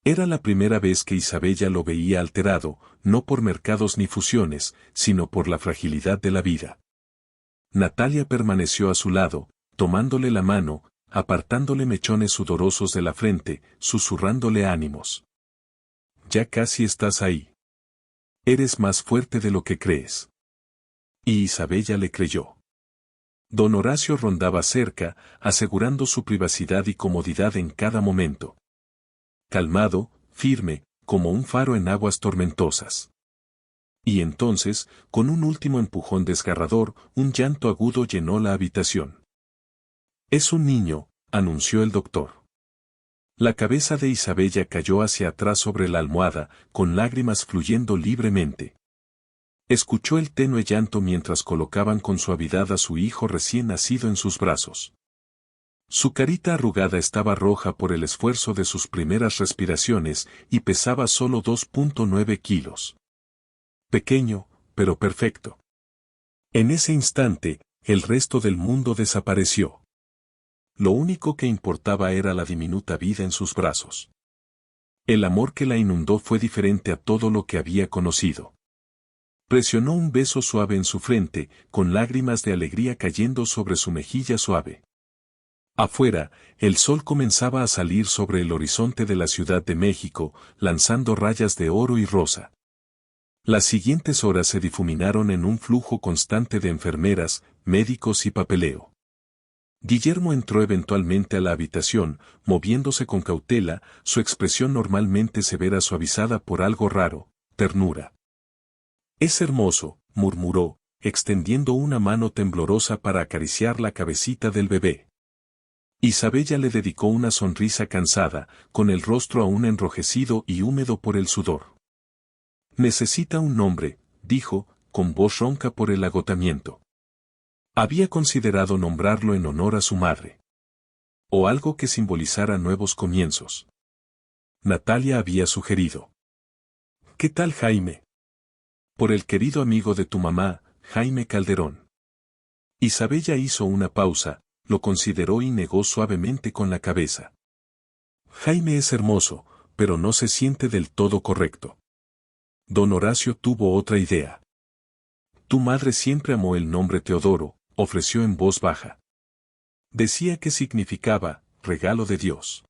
Era la primera vez que Isabella lo veía alterado, no por mercados ni fusiones, sino por la fragilidad de la vida. Natalia permaneció a su lado, tomándole la mano, apartándole mechones sudorosos de la frente, susurrándole ánimos. Ya casi estás ahí. Eres más fuerte de lo que crees. Y Isabella le creyó. Don Horacio rondaba cerca, asegurando su privacidad y comodidad en cada momento. calmado, firme, como un faro en aguas tormentosas. Y entonces, con un último empujón desgarrador, un llanto agudo llenó la habitación. «Es un niño», anunció el doctor. La cabeza de Isabella cayó hacia atrás sobre la almohada, con lágrimas fluyendo libremente. Escuchó el tenue llanto mientras colocaban con suavidad a su hijo recién nacido en sus brazos. Su carita arrugada estaba roja por el esfuerzo de sus primeras respiraciones y pesaba solo 2.9 kilos. Pequeño, pero perfecto. En ese instante, el resto del mundo desapareció. Lo único que importaba era la diminuta vida en sus brazos. El amor que la inundó fue diferente a todo lo que había conocido. Presionó un beso suave en su frente, con lágrimas de alegría cayendo sobre su mejilla suave. Afuera, el sol comenzaba a salir sobre el horizonte de la Ciudad de México, lanzando rayas de oro y rosa. Las siguientes horas se difuminaron en un flujo constante de enfermeras, médicos y papeleo. Guillermo entró eventualmente a la habitación, moviéndose con cautela, su expresión normalmente severa suavizada por algo raro, ternura. «Es hermoso», murmuró, extendiendo una mano temblorosa para acariciar la cabecita del bebé. Isabella le dedicó una sonrisa cansada, con el rostro aún enrojecido y húmedo por el sudor. «Necesita un nombre», dijo, con voz ronca por el agotamiento. Había considerado nombrarlo en honor a su madre. O algo que simbolizara nuevos comienzos. Natalia había sugerido. «¿Qué tal, Jaime?» «Por el querido amigo de tu mamá, Jaime Calderón». Isabella hizo una pausa, lo consideró y negó suavemente con la cabeza. «Jaime es hermoso, pero no se siente del todo correcto». Don Horacio tuvo otra idea. «Tu madre siempre amó el nombre Teodoro», ofreció en voz baja. Decía que significaba, regalo de Dios.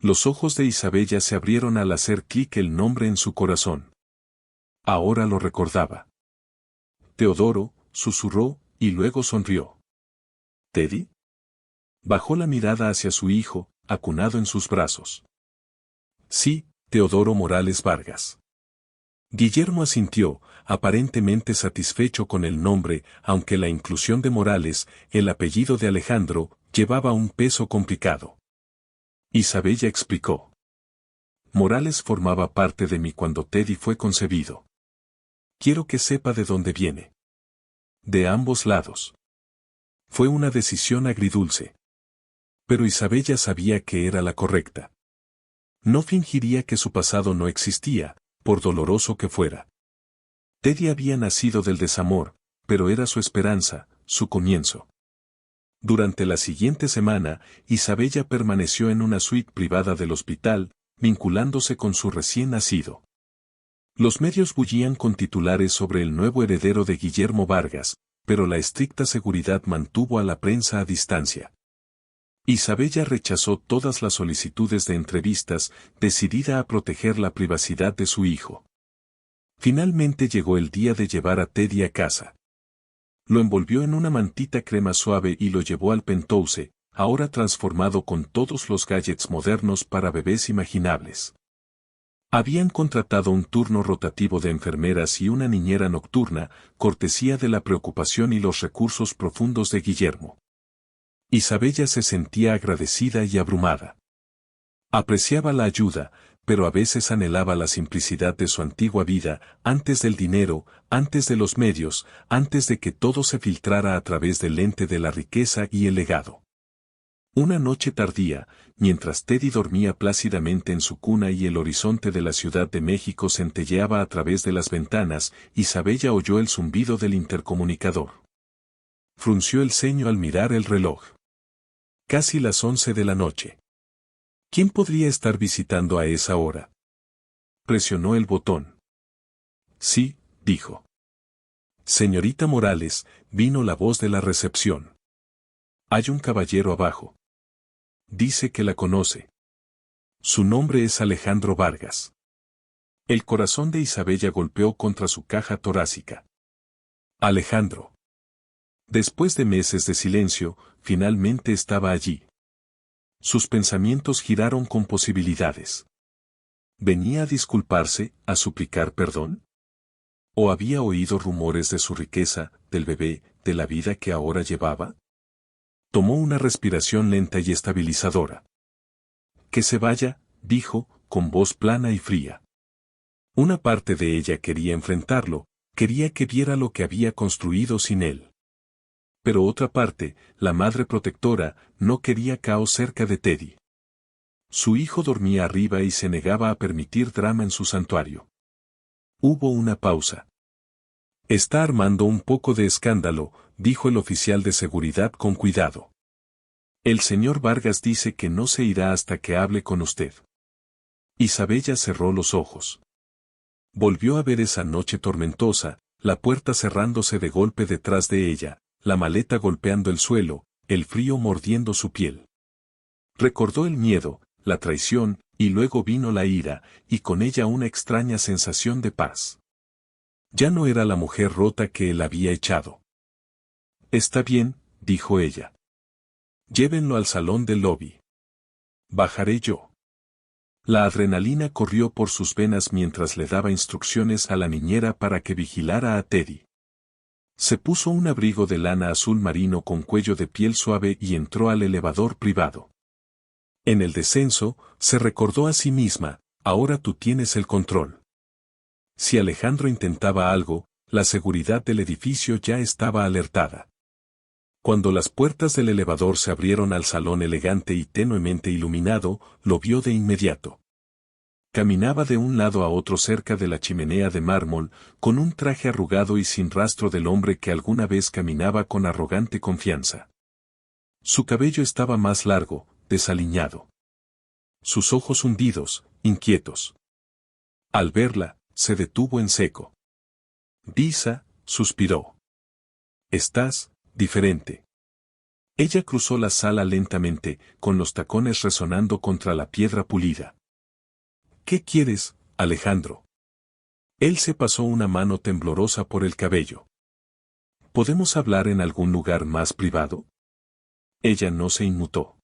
Los ojos de Isabella se abrieron al hacer clic el nombre en su corazón. Ahora lo recordaba. Teodoro, susurró, y luego sonrió. ¿Teddy? Bajó la mirada hacia su hijo, acunado en sus brazos. Sí, Teodoro Morales Vargas. Guillermo asintió, aparentemente satisfecho con el nombre, aunque la inclusión de Morales, el apellido de Alejandro, llevaba un peso complicado. Isabella explicó. Morales formaba parte de mí cuando Teddy fue concebido. Quiero que sepa de dónde viene. De ambos lados. Fue una decisión agridulce. Pero Isabella sabía que era la correcta. No fingiría que su pasado no existía, por doloroso que fuera. Teddy había nacido del desamor, pero era su esperanza, su comienzo. Durante la siguiente semana, Isabella permaneció en una suite privada del hospital, vinculándose con su recién nacido. Los medios bullían con titulares sobre el nuevo heredero de Guillermo Vargas, pero la estricta seguridad mantuvo a la prensa a distancia. Isabella rechazó todas las solicitudes de entrevistas, decidida a proteger la privacidad de su hijo. Finalmente llegó el día de llevar a Teddy a casa. Lo envolvió en una mantita crema suave y lo llevó al penthouse, ahora transformado con todos los gadgets modernos para bebés imaginables. Habían contratado un turno rotativo de enfermeras y una niñera nocturna, cortesía de la preocupación y los recursos profundos de Guillermo. Isabella se sentía agradecida y abrumada. Apreciaba la ayuda, pero a veces anhelaba la simplicidad de su antigua vida, antes del dinero, antes de los medios, antes de que todo se filtrara a través del lente de la riqueza y el legado. Una noche tardía, mientras Teddy dormía plácidamente en su cuna y el horizonte de la Ciudad de México centelleaba a través de las ventanas, Isabella oyó el zumbido del intercomunicador. Frunció el ceño al mirar el reloj. Casi las 11 de la noche. ¿Quién podría estar visitando a esa hora? Presionó el botón. Sí, dijo. Señorita Morales, vino la voz de la recepción. Hay un caballero abajo. Dice que la conoce. Su nombre es Alejandro Vargas. El corazón de Isabella golpeó contra su caja torácica. Alejandro. Después de meses de silencio, finalmente estaba allí. Sus pensamientos giraron con posibilidades. ¿Venía a disculparse, a suplicar perdón? ¿O había oído rumores de su riqueza, del bebé, de la vida que ahora llevaba? Tomó una respiración lenta y estabilizadora. Que se vaya, dijo, con voz plana y fría. Una parte de ella quería enfrentarlo, quería que viera lo que había construido sin él. Pero otra parte, la madre protectora, no quería caos cerca de Teddy. Su hijo dormía arriba y se negaba a permitir drama en su santuario. Hubo una pausa. Está armando un poco de escándalo, dijo el oficial de seguridad con cuidado. El señor Vargas dice que no se irá hasta que hable con usted. Isabella cerró los ojos. Volvió a ver esa noche tormentosa, la puerta cerrándose de golpe detrás de ella, la maleta golpeando el suelo, el frío mordiendo su piel. Recordó el miedo, la traición, y luego vino la ira, y con ella una extraña sensación de paz. Ya no era la mujer rota que él había echado. Está bien, dijo ella. Llévenlo al salón del lobby. Bajaré yo. La adrenalina corrió por sus venas mientras le daba instrucciones a la niñera para que vigilara a Teddy. Se puso un abrigo de lana azul marino con cuello de piel suave y entró al elevador privado. En el descenso, se recordó a sí misma, ahora tú tienes el control. Si Alejandro intentaba algo, la seguridad del edificio ya estaba alertada. Cuando las puertas del elevador se abrieron al salón elegante y tenuemente iluminado, lo vio de inmediato. Caminaba de un lado a otro cerca de la chimenea de mármol, con un traje arrugado y sin rastro del hombre que alguna vez caminaba con arrogante confianza. Su cabello estaba más largo, desaliñado. Sus ojos hundidos, inquietos. Al verla, se detuvo en seco. Disa, suspiró. Estás, diferente. Ella cruzó la sala lentamente, con los tacones resonando contra la piedra pulida. ¿Qué quieres, Alejandro? Él se pasó una mano temblorosa por el cabello. ¿Podemos hablar en algún lugar más privado? Ella no se inmutó.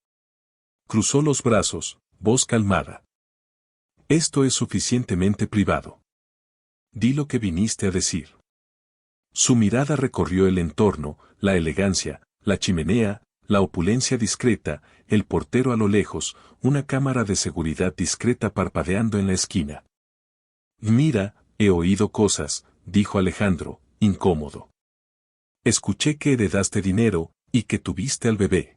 Cruzó los brazos, voz calmada. Esto es suficientemente privado. Di lo que viniste a decir. Su mirada recorrió el entorno, la elegancia, la chimenea, la opulencia discreta, el portero a lo lejos, una cámara de seguridad discreta parpadeando en la esquina. Mira, he oído cosas, dijo Alejandro, incómodo. Escuché que heredaste dinero, y que tuviste al bebé.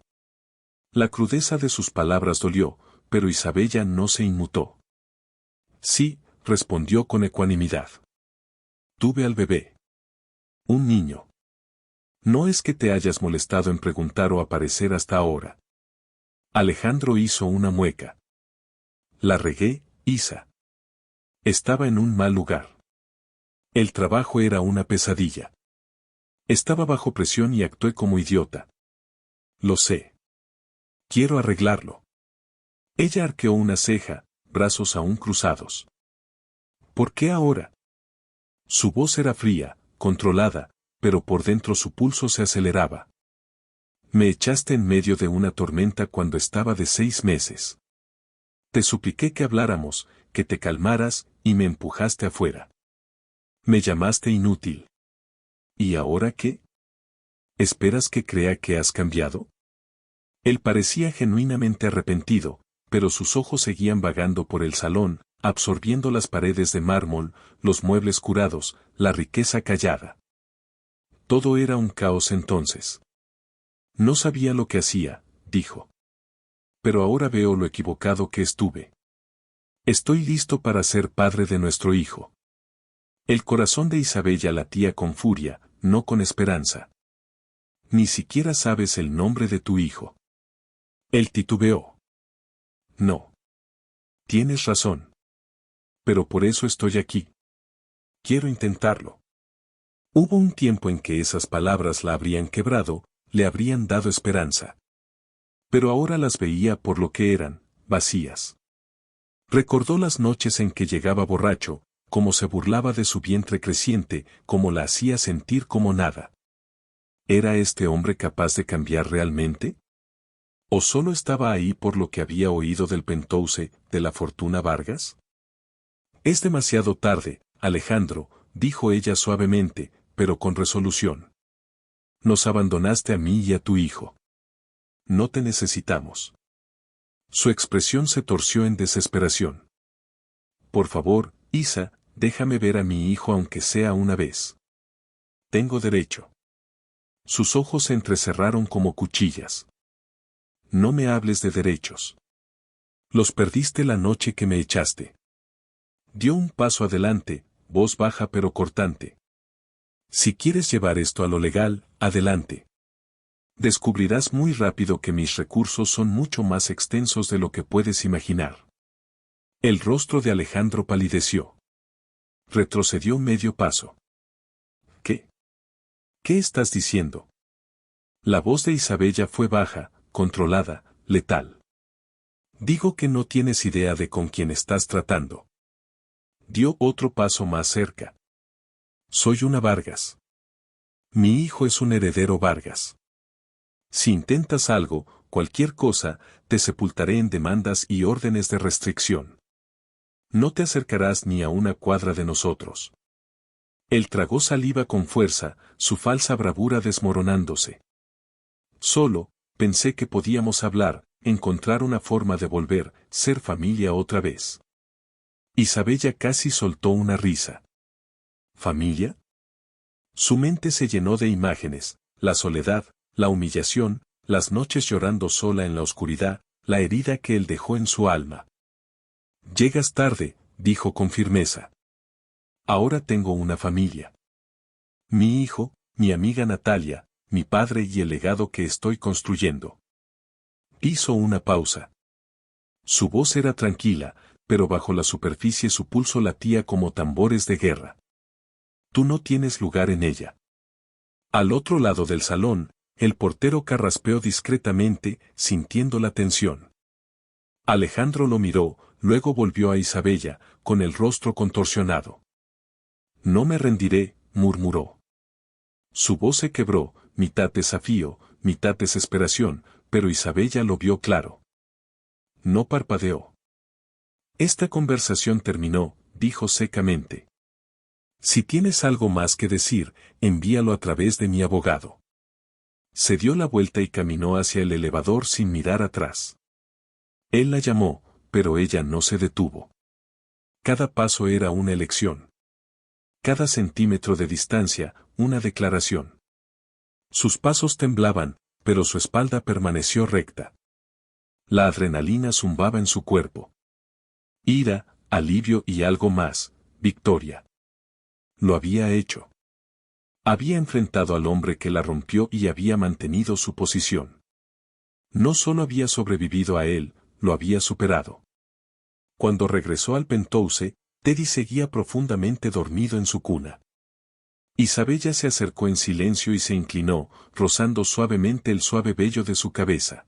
La crudeza de sus palabras dolió, pero Isabella no se inmutó. Sí, respondió con ecuanimidad. Tuve al bebé. Un niño. No es que te hayas molestado en preguntar o aparecer hasta ahora. Alejandro hizo una mueca. La regué, Isa. Estaba en un mal lugar. El trabajo era una pesadilla. Estaba bajo presión y actué como idiota. Lo sé. Quiero arreglarlo. Ella arqueó una ceja, brazos aún cruzados. ¿Por qué ahora? Su voz era fría, controlada, pero por dentro su pulso se aceleraba. Me echaste en medio de una tormenta cuando estaba de 6 meses. Te supliqué que habláramos, que te calmaras, y me empujaste afuera. Me llamaste inútil. ¿Y ahora qué? ¿Esperas que crea que has cambiado? Él parecía genuinamente arrepentido, pero sus ojos seguían vagando por el salón, absorbiendo las paredes de mármol, los muebles curados, la riqueza callada. Todo era un caos entonces. No sabía lo que hacía, dijo. Pero ahora veo lo equivocado que estuve. Estoy listo para ser padre de nuestro hijo. El corazón de Isabella latía con furia, no con esperanza. Ni siquiera sabes el nombre de tu hijo. Él titubeó. No. Tienes razón. Pero por eso estoy aquí. Quiero intentarlo. Hubo un tiempo en que esas palabras la habrían quebrado, le habrían dado esperanza. Pero ahora las veía por lo que eran, vacías. Recordó las noches en que llegaba borracho, cómo se burlaba de su vientre creciente, cómo la hacía sentir como nada. ¿Era este hombre capaz de cambiar realmente? ¿O solo estaba ahí por lo que había oído del Penthouse de la Fortuna Vargas? Es demasiado tarde, Alejandro, dijo ella suavemente, pero con resolución. Nos abandonaste a mí y a tu hijo. No te necesitamos. Su expresión se torció en desesperación. Por favor, Isa, déjame ver a mi hijo aunque sea una vez. Tengo derecho. Sus ojos se entrecerraron como cuchillas. No me hables de derechos. Los perdiste la noche que me echaste. Dio un paso adelante, voz baja pero cortante. Si quieres llevar esto a lo legal, adelante. Descubrirás muy rápido que mis recursos son mucho más extensos de lo que puedes imaginar. El rostro de Alejandro palideció. Retrocedió medio paso. ¿Qué? ¿Qué estás diciendo? La voz de Isabella fue baja, controlada, letal. Digo que no tienes idea de con quién estás tratando. Dio otro paso más cerca. Soy una Vargas. Mi hijo es un heredero Vargas. Si intentas algo, cualquier cosa, te sepultaré en demandas y órdenes de restricción. No te acercarás ni a una cuadra de nosotros. Él tragó saliva con fuerza, su falsa bravura desmoronándose. Solo, pensé que podíamos hablar, encontrar una forma de volver, ser familia otra vez. Isabella casi soltó una risa. ¿Familia? Su mente se llenó de imágenes, la soledad, la humillación, las noches llorando sola en la oscuridad, la herida que él dejó en su alma. Llegas tarde, dijo con firmeza. Ahora tengo una familia. Mi hijo, mi amiga Natalia, mi padre y el legado que estoy construyendo. Hizo una pausa. Su voz era tranquila, pero bajo la superficie su pulso latía como tambores de guerra. Tú no tienes lugar en ella. Al otro lado del salón, el portero carraspeó discretamente, sintiendo la tensión. Alejandro lo miró, luego volvió a Isabella, con el rostro contorsionado. No me rendiré, murmuró. Su voz se quebró, mitad desafío, mitad desesperación, pero Isabella lo vio claro. No parpadeó. Esta conversación terminó, dijo secamente. Si tienes algo más que decir, envíalo a través de mi abogado. Se dio la vuelta y caminó hacia el elevador sin mirar atrás. Él la llamó, pero ella no se detuvo. Cada paso era una elección. Cada centímetro de distancia, una declaración. Sus pasos temblaban, pero su espalda permaneció recta. La adrenalina zumbaba en su cuerpo. Ira, alivio y algo más, victoria. Lo había hecho. Había enfrentado al hombre que la rompió y había mantenido su posición. No solo había sobrevivido a él, lo había superado. Cuando regresó al Penthouse, Teddy seguía profundamente dormido en su cuna. Isabella se acercó en silencio y se inclinó, rozando suavemente el suave vello de su cabeza.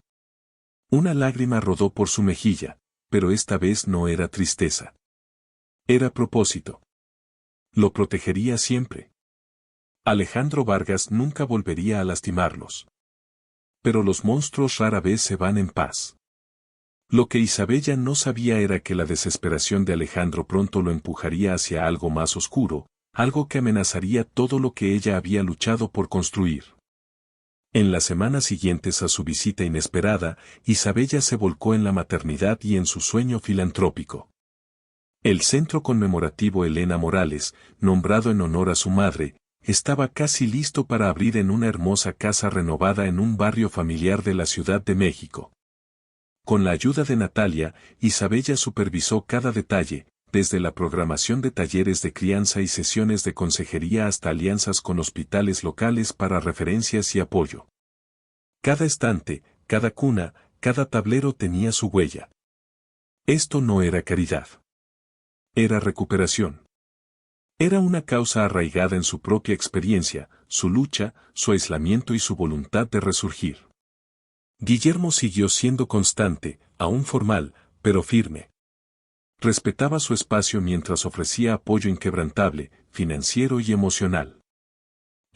Una lágrima rodó por su mejilla, pero esta vez no era tristeza. Era propósito. Lo protegería siempre. Alejandro Vargas nunca volvería a lastimarlos. Pero los monstruos rara vez se van en paz. Lo que Isabella no sabía era que la desesperación de Alejandro pronto lo empujaría hacia algo más oscuro, algo que amenazaría todo lo que ella había luchado por construir. En las semanas siguientes a su visita inesperada, Isabella se volcó en la maternidad y en su sueño filantrópico. El centro conmemorativo Elena Morales, nombrado en honor a su madre, estaba casi listo para abrir en una hermosa casa renovada en un barrio familiar de la Ciudad de México. Con la ayuda de Natalia, Isabella supervisó cada detalle, desde la programación de talleres de crianza y sesiones de consejería hasta alianzas con hospitales locales para referencias y apoyo. Cada estante, cada cuna, cada tablero tenía su huella. Esto no era caridad. Era recuperación. Era una causa arraigada en su propia experiencia, su lucha, su aislamiento y su voluntad de resurgir. Guillermo siguió siendo constante, aún formal, pero firme. Respetaba su espacio mientras ofrecía apoyo inquebrantable, financiero y emocional.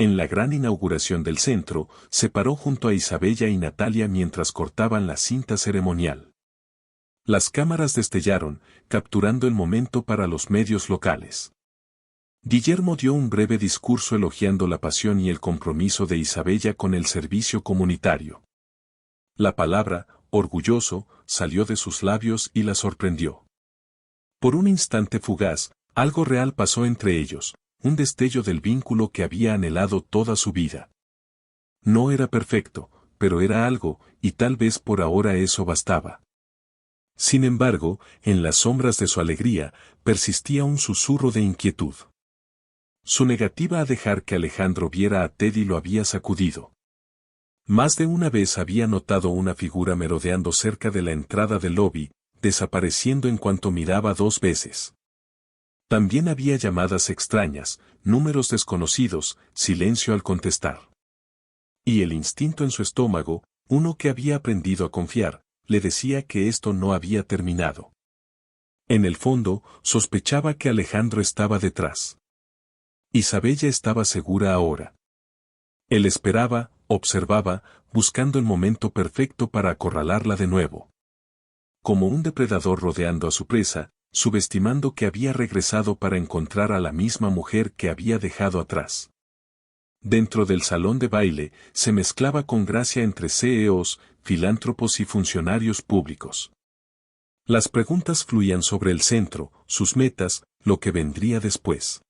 En la gran inauguración del centro, se paró junto a Isabella y Natalia mientras cortaban la cinta ceremonial. Las cámaras destellaron, capturando el momento para los medios locales. Guillermo dio un breve discurso elogiando la pasión y el compromiso de Isabella con el servicio comunitario. La palabra, orgulloso, salió de sus labios y la sorprendió. Por un instante fugaz, algo real pasó entre ellos, un destello del vínculo que había anhelado toda su vida. No era perfecto, pero era algo, y tal vez por ahora eso bastaba. Sin embargo, en las sombras de su alegría, persistía un susurro de inquietud. Su negativa a dejar que Alejandro viera a Teddy lo había sacudido. Más de una vez había notado una figura merodeando cerca de la entrada del lobby, desapareciendo en cuanto miraba 2 veces. También había llamadas extrañas, números desconocidos, silencio al contestar. Y el instinto en su estómago, uno que había aprendido a confiar, le decía que esto no había terminado. En el fondo, sospechaba que Alejandro estaba detrás. Isabella estaba segura ahora. Él esperaba, observaba, buscando el momento perfecto para acorralarla de nuevo. Como un depredador rodeando a su presa, subestimando que había regresado para encontrar a la misma mujer que había dejado atrás. Dentro del salón de baile, se mezclaba con gracia entre CEOs, filántropos y funcionarios públicos. Las preguntas fluían sobre el centro, sus metas, lo que vendría después.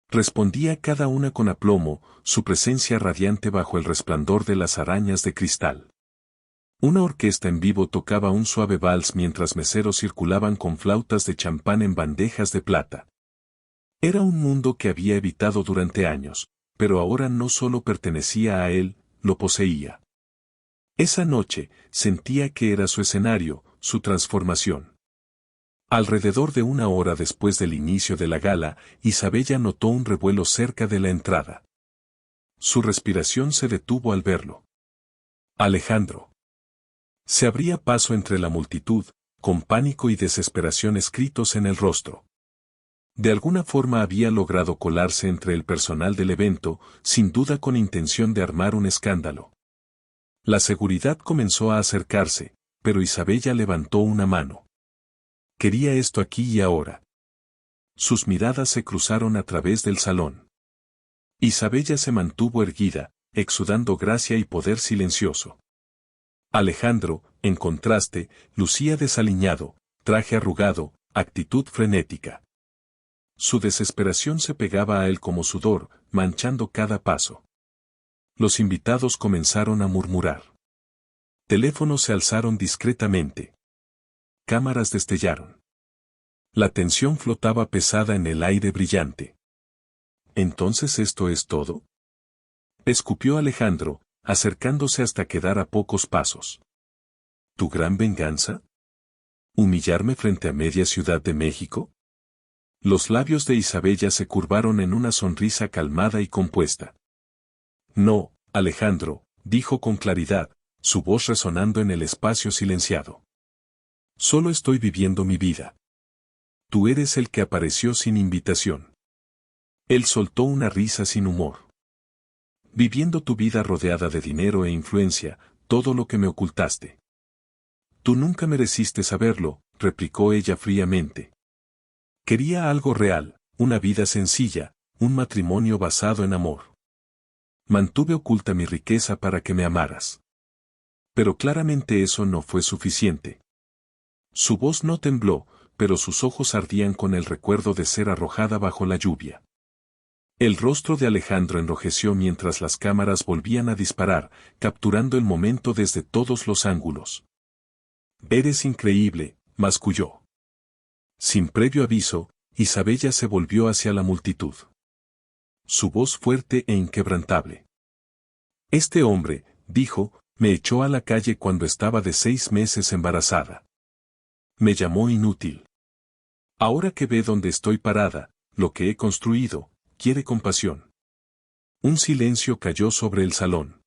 Respondía cada una con aplomo, su presencia radiante bajo el resplandor de las arañas de cristal. Una orquesta en vivo tocaba un suave vals mientras meseros circulaban con flautas de champán en bandejas de plata. Era un mundo que había evitado durante años, pero ahora no solo pertenecía a él, lo poseía. Esa noche, sentía que era su escenario, su transformación. Alrededor de 1 hora después del inicio de la gala, Isabella notó un revuelo cerca de la entrada. Su respiración se detuvo al verlo. Alejandro. Se abría paso entre la multitud, con pánico y desesperación escritos en el rostro. De alguna forma había logrado colarse entre el personal del evento, sin duda con intención de armar un escándalo. La seguridad comenzó a acercarse, pero Isabella levantó una mano. Quería esto aquí y ahora. Sus miradas se cruzaron a través del salón. Isabella se mantuvo erguida, exudando gracia y poder silencioso. Alejandro, en contraste, lucía desaliñado, traje arrugado, actitud frenética. Su desesperación se pegaba a él como sudor, manchando cada paso. Los invitados comenzaron a murmurar. Teléfonos se alzaron discretamente. Cámaras destellaron. La tensión flotaba pesada en el aire brillante. ¿Entonces esto es todo? Escupió Alejandro, acercándose hasta quedar a pocos pasos. ¿Tu gran venganza? ¿Humillarme frente a media Ciudad de México? Los labios de Isabella se curvaron en una sonrisa calmada y compuesta. No, Alejandro, dijo con claridad, su voz resonando en el espacio silenciado. Solo estoy viviendo mi vida. Tú eres el que apareció sin invitación. Él soltó una risa sin humor. Viviendo tu vida rodeada de dinero e influencia, todo lo que me ocultaste. Tú nunca mereciste saberlo, replicó ella fríamente. Quería algo real, una vida sencilla, un matrimonio basado en amor. Mantuve oculta mi riqueza para que me amaras. Pero claramente eso no fue suficiente. Su voz no tembló, pero sus ojos ardían con el recuerdo de ser arrojada bajo la lluvia. El rostro de Alejandro enrojeció mientras las cámaras volvían a disparar, capturando el momento desde todos los ángulos. Eres increíble, masculló. Sin previo aviso, Isabella se volvió hacia la multitud. Su voz fuerte e inquebrantable. Este hombre, dijo, me echó a la calle cuando estaba de 6 meses embarazada. Me llamó inútil. Ahora que ve dónde estoy parada, lo que he construido, quiere compasión. Un silencio cayó sobre el salón.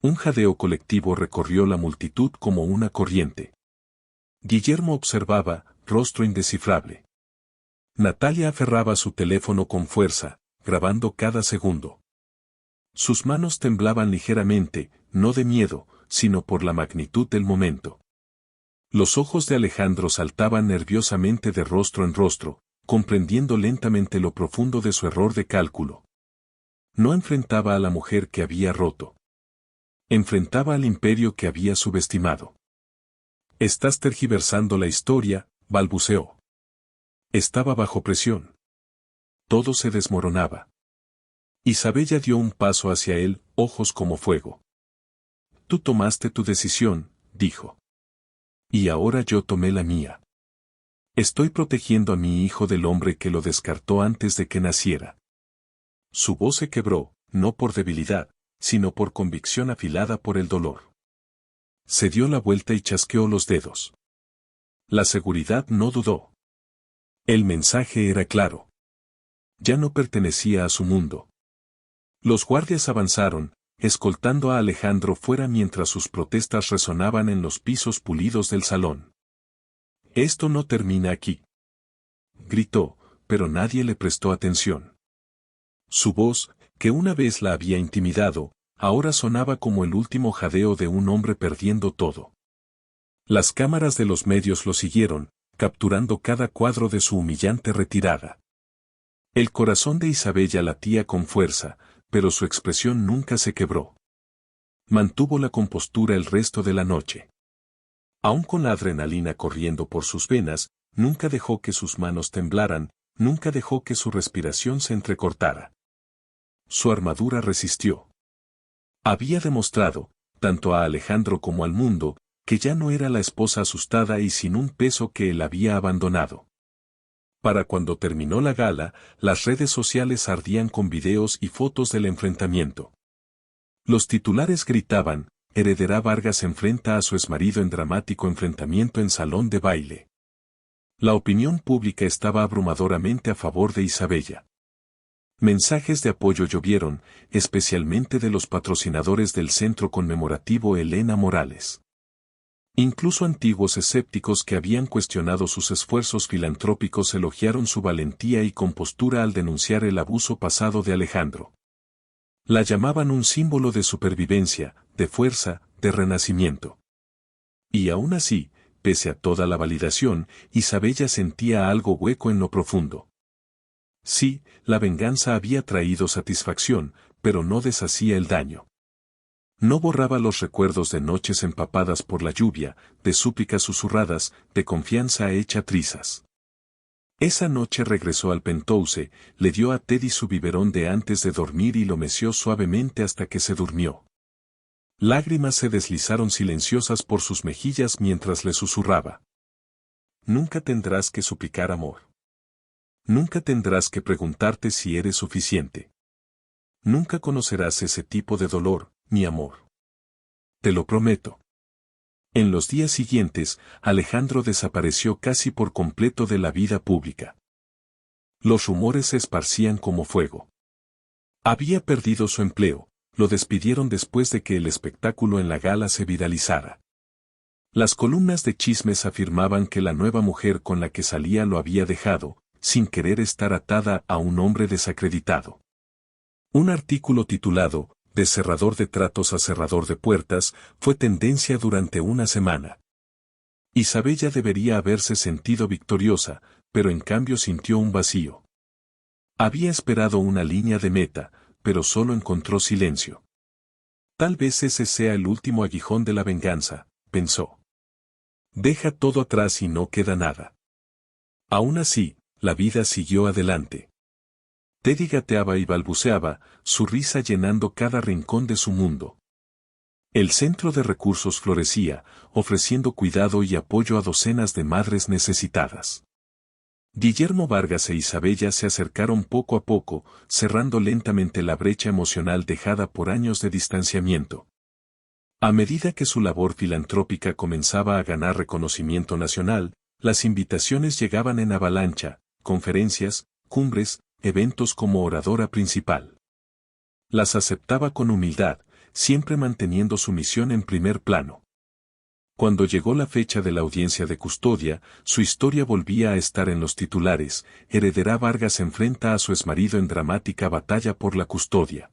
Un jadeo colectivo recorrió la multitud como una corriente. Guillermo observaba, rostro indescifrable. Natalia aferraba su teléfono con fuerza, grabando cada segundo. Sus manos temblaban ligeramente, no de miedo, sino por la magnitud del momento. Los ojos de Alejandro saltaban nerviosamente de rostro en rostro, comprendiendo lentamente lo profundo de su error de cálculo. No enfrentaba a la mujer que había roto. Enfrentaba al imperio que había subestimado. «Estás tergiversando la historia», balbuceó. Estaba bajo presión. Todo se desmoronaba. Isabella dio un paso hacia él, ojos como fuego. «Tú tomaste tu decisión», dijo. «Y ahora yo tomé la mía. Estoy protegiendo a mi hijo del hombre que lo descartó antes de que naciera». Su voz se quebró, no por debilidad, sino por convicción afilada por el dolor. Se dio la vuelta y chasqueó los dedos. La seguridad no dudó. El mensaje era claro. Ya no pertenecía a su mundo. Los guardias avanzaron, escoltando a Alejandro fuera mientras sus protestas resonaban en los pisos pulidos del salón. «Esto no termina aquí», gritó, pero nadie le prestó atención. Su voz, que una vez la había intimidado, ahora sonaba como el último jadeo de un hombre perdiendo todo. Las cámaras de los medios lo siguieron, capturando cada cuadro de su humillante retirada. El corazón de Isabella latía con fuerza, pero su expresión nunca se quebró. Mantuvo la compostura el resto de la noche. Aun con la adrenalina corriendo por sus venas, nunca dejó que sus manos temblaran, nunca dejó que su respiración se entrecortara. Su armadura resistió. Había demostrado, tanto a Alejandro como al mundo, que ya no era la esposa asustada y sin un peso que él había abandonado. Para cuando terminó la gala, las redes sociales ardían con videos y fotos del enfrentamiento. Los titulares gritaban: «Heredera Vargas enfrenta a su exmarido en dramático enfrentamiento en salón de baile». La opinión pública estaba abrumadoramente a favor de Isabella. Mensajes de apoyo llovieron, especialmente de los patrocinadores del centro conmemorativo Elena Morales. Incluso antiguos escépticos que habían cuestionado sus esfuerzos filantrópicos elogiaron su valentía y compostura al denunciar el abuso pasado de Alejandro. La llamaban un símbolo de supervivencia, de fuerza, de renacimiento. Y aún así, pese a toda la validación, Isabella sentía algo hueco en lo profundo. Sí, la venganza había traído satisfacción, pero no deshacía el daño. No borraba los recuerdos de noches empapadas por la lluvia, de súplicas susurradas, de confianza hecha trizas. Esa noche regresó al penthouse, le dio a Teddy su biberón de antes de dormir y lo meció suavemente hasta que se durmió. Lágrimas se deslizaron silenciosas por sus mejillas mientras le susurraba: «Nunca tendrás que suplicar amor. Nunca tendrás que preguntarte si eres suficiente. Nunca conocerás ese tipo de dolor, mi amor. Te lo prometo». En los días siguientes, Alejandro desapareció casi por completo de la vida pública. Los rumores se esparcían como fuego. Había perdido su empleo, lo despidieron después de que el espectáculo en la gala se viralizara. Las columnas de chismes afirmaban que la nueva mujer con la que salía lo había dejado, sin querer estar atada a un hombre desacreditado. Un artículo titulado «De cerrador de tratos a cerrador de puertas» fue tendencia durante una semana. Isabella debería haberse sentido victoriosa, pero en cambio sintió un vacío. Había esperado una línea de meta, pero solo encontró silencio. Tal vez ese sea el último aguijón de la venganza, pensó. Deja todo atrás y no queda nada. Aún así, la vida siguió adelante. Teddy gateaba y balbuceaba, su risa llenando cada rincón de su mundo. El centro de recursos florecía, ofreciendo cuidado y apoyo a docenas de madres necesitadas. Guillermo Vargas e Isabella se acercaron poco a poco, cerrando lentamente la brecha emocional dejada por años de distanciamiento. A medida que su labor filantrópica comenzaba a ganar reconocimiento nacional, las invitaciones llegaban en avalancha: conferencias, cumbres, eventos como oradora principal. Las aceptaba con humildad, siempre manteniendo su misión en primer plano. Cuando llegó la fecha de la audiencia de custodia, su historia volvía a estar en los titulares: Heredera Vargas enfrenta a su exmarido en dramática batalla por la custodia.